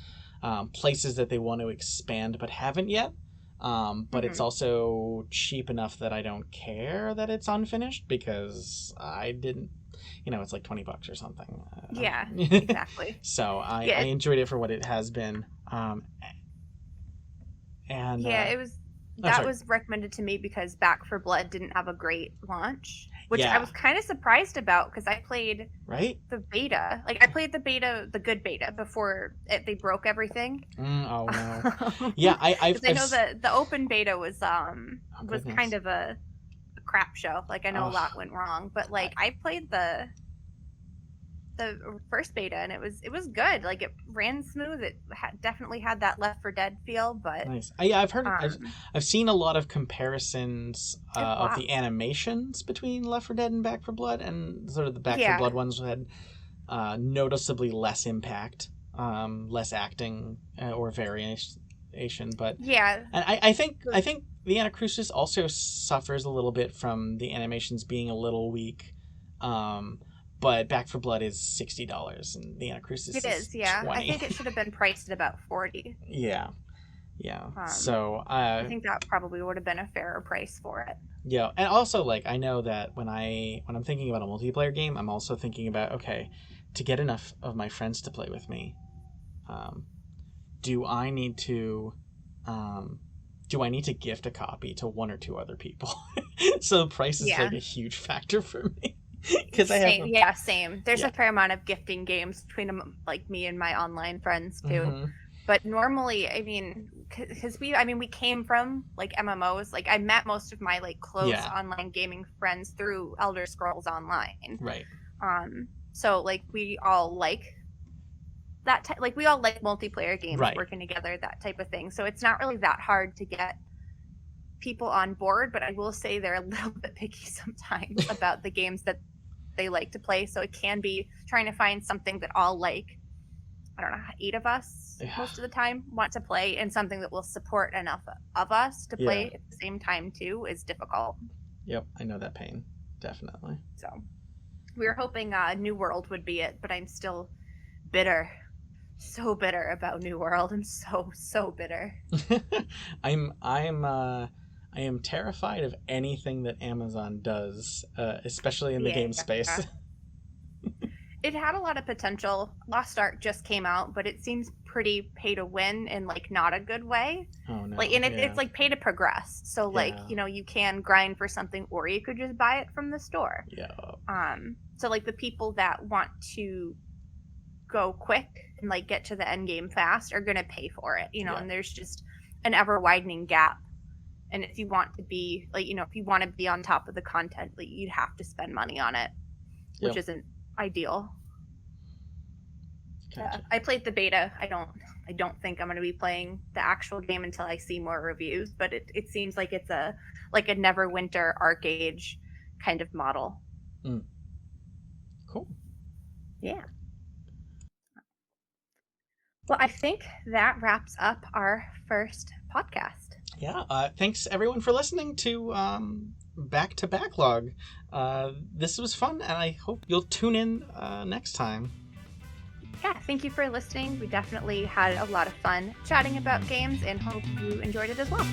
places that they want to expand but haven't yet. But it's also cheap enough that I don't care that it's unfinished, because I didn't. It's like $20 or something. Yeah, exactly. So I enjoyed it for what it has been. It was. That was recommended to me because Back 4 Blood didn't have a great launch, which I was kind of surprised about, because I played the beta. Like, I played the good beta before they broke everything. Oh no! Yeah, I know that the open beta was kind of a crap show. Like, I know a lot went wrong, but like I played the first beta and it was good. Like, it ran smooth. It definitely had that Left 4 Dead feel, but nice. Yeah, I've heard. I've seen a lot of comparisons of the animations between Left 4 Dead and Back 4 Blood, and sort of the Back 4 Blood ones had noticeably less impact, less acting or variation. But yeah, and I think the Anacrusis also suffers a little bit from the animations being a little weak. But Back 4 Blood is $60, and the Anacrusis is yeah. $20. I think it should have been priced at about $40. Yeah. So I think that probably would have been a fairer price for it. Yeah, and also, like, I know that when I'm thinking about a multiplayer game, I'm also thinking about, okay, to get enough of my friends to play with me, do I need to gift a copy to one or two other people? So price is like a huge factor for me. Because same. There's a fair amount of gifting games between like me and my online friends too. Mm-hmm. But normally, I mean, because we came from like MMOs. Like, I met most of my like close online gaming friends through Elder Scrolls Online. Right. So like we all like that. Like, we all like multiplayer games, working together, that type of thing. So it's not really that hard to get people on board. But I will say they're a little bit picky sometimes about the games that they like to play. So it can be trying to find something that all like, I don't know, 8 of us most of the time want to play, and something that will support enough of us to play at the same time too is difficult. Yep, I know that pain, definitely. So we were hoping New World would be it, but I'm still bitter, so bitter about New World. I'm so bitter. I am terrified of anything that Amazon does, especially in the game space. It had a lot of potential. Lost Ark just came out, but it seems pretty pay to win in like not a good way. Oh no! Like, and it's like pay to progress. So like, you know, you can grind for something, or you could just buy it from the store. Yeah. So like the people that want to go quick and like get to the end game fast are gonna pay for it. You know, and there's just an ever widening gap. And if you want to be like, you know, if you want to be on top of the content, like, you'd have to spend money on it, which isn't ideal. Gotcha. I played the beta. I don't think I'm going to be playing the actual game until I see more reviews, but it seems like it's a Neverwinter Arcade kind of model. Cool. Yeah. Well, I think that wraps up our first podcast. Yeah. Thanks everyone for listening to Back to Backlog. This was fun, and I hope you'll tune in next time. Yeah, thank you for listening. We definitely had a lot of fun chatting about games, and hope you enjoyed it as well.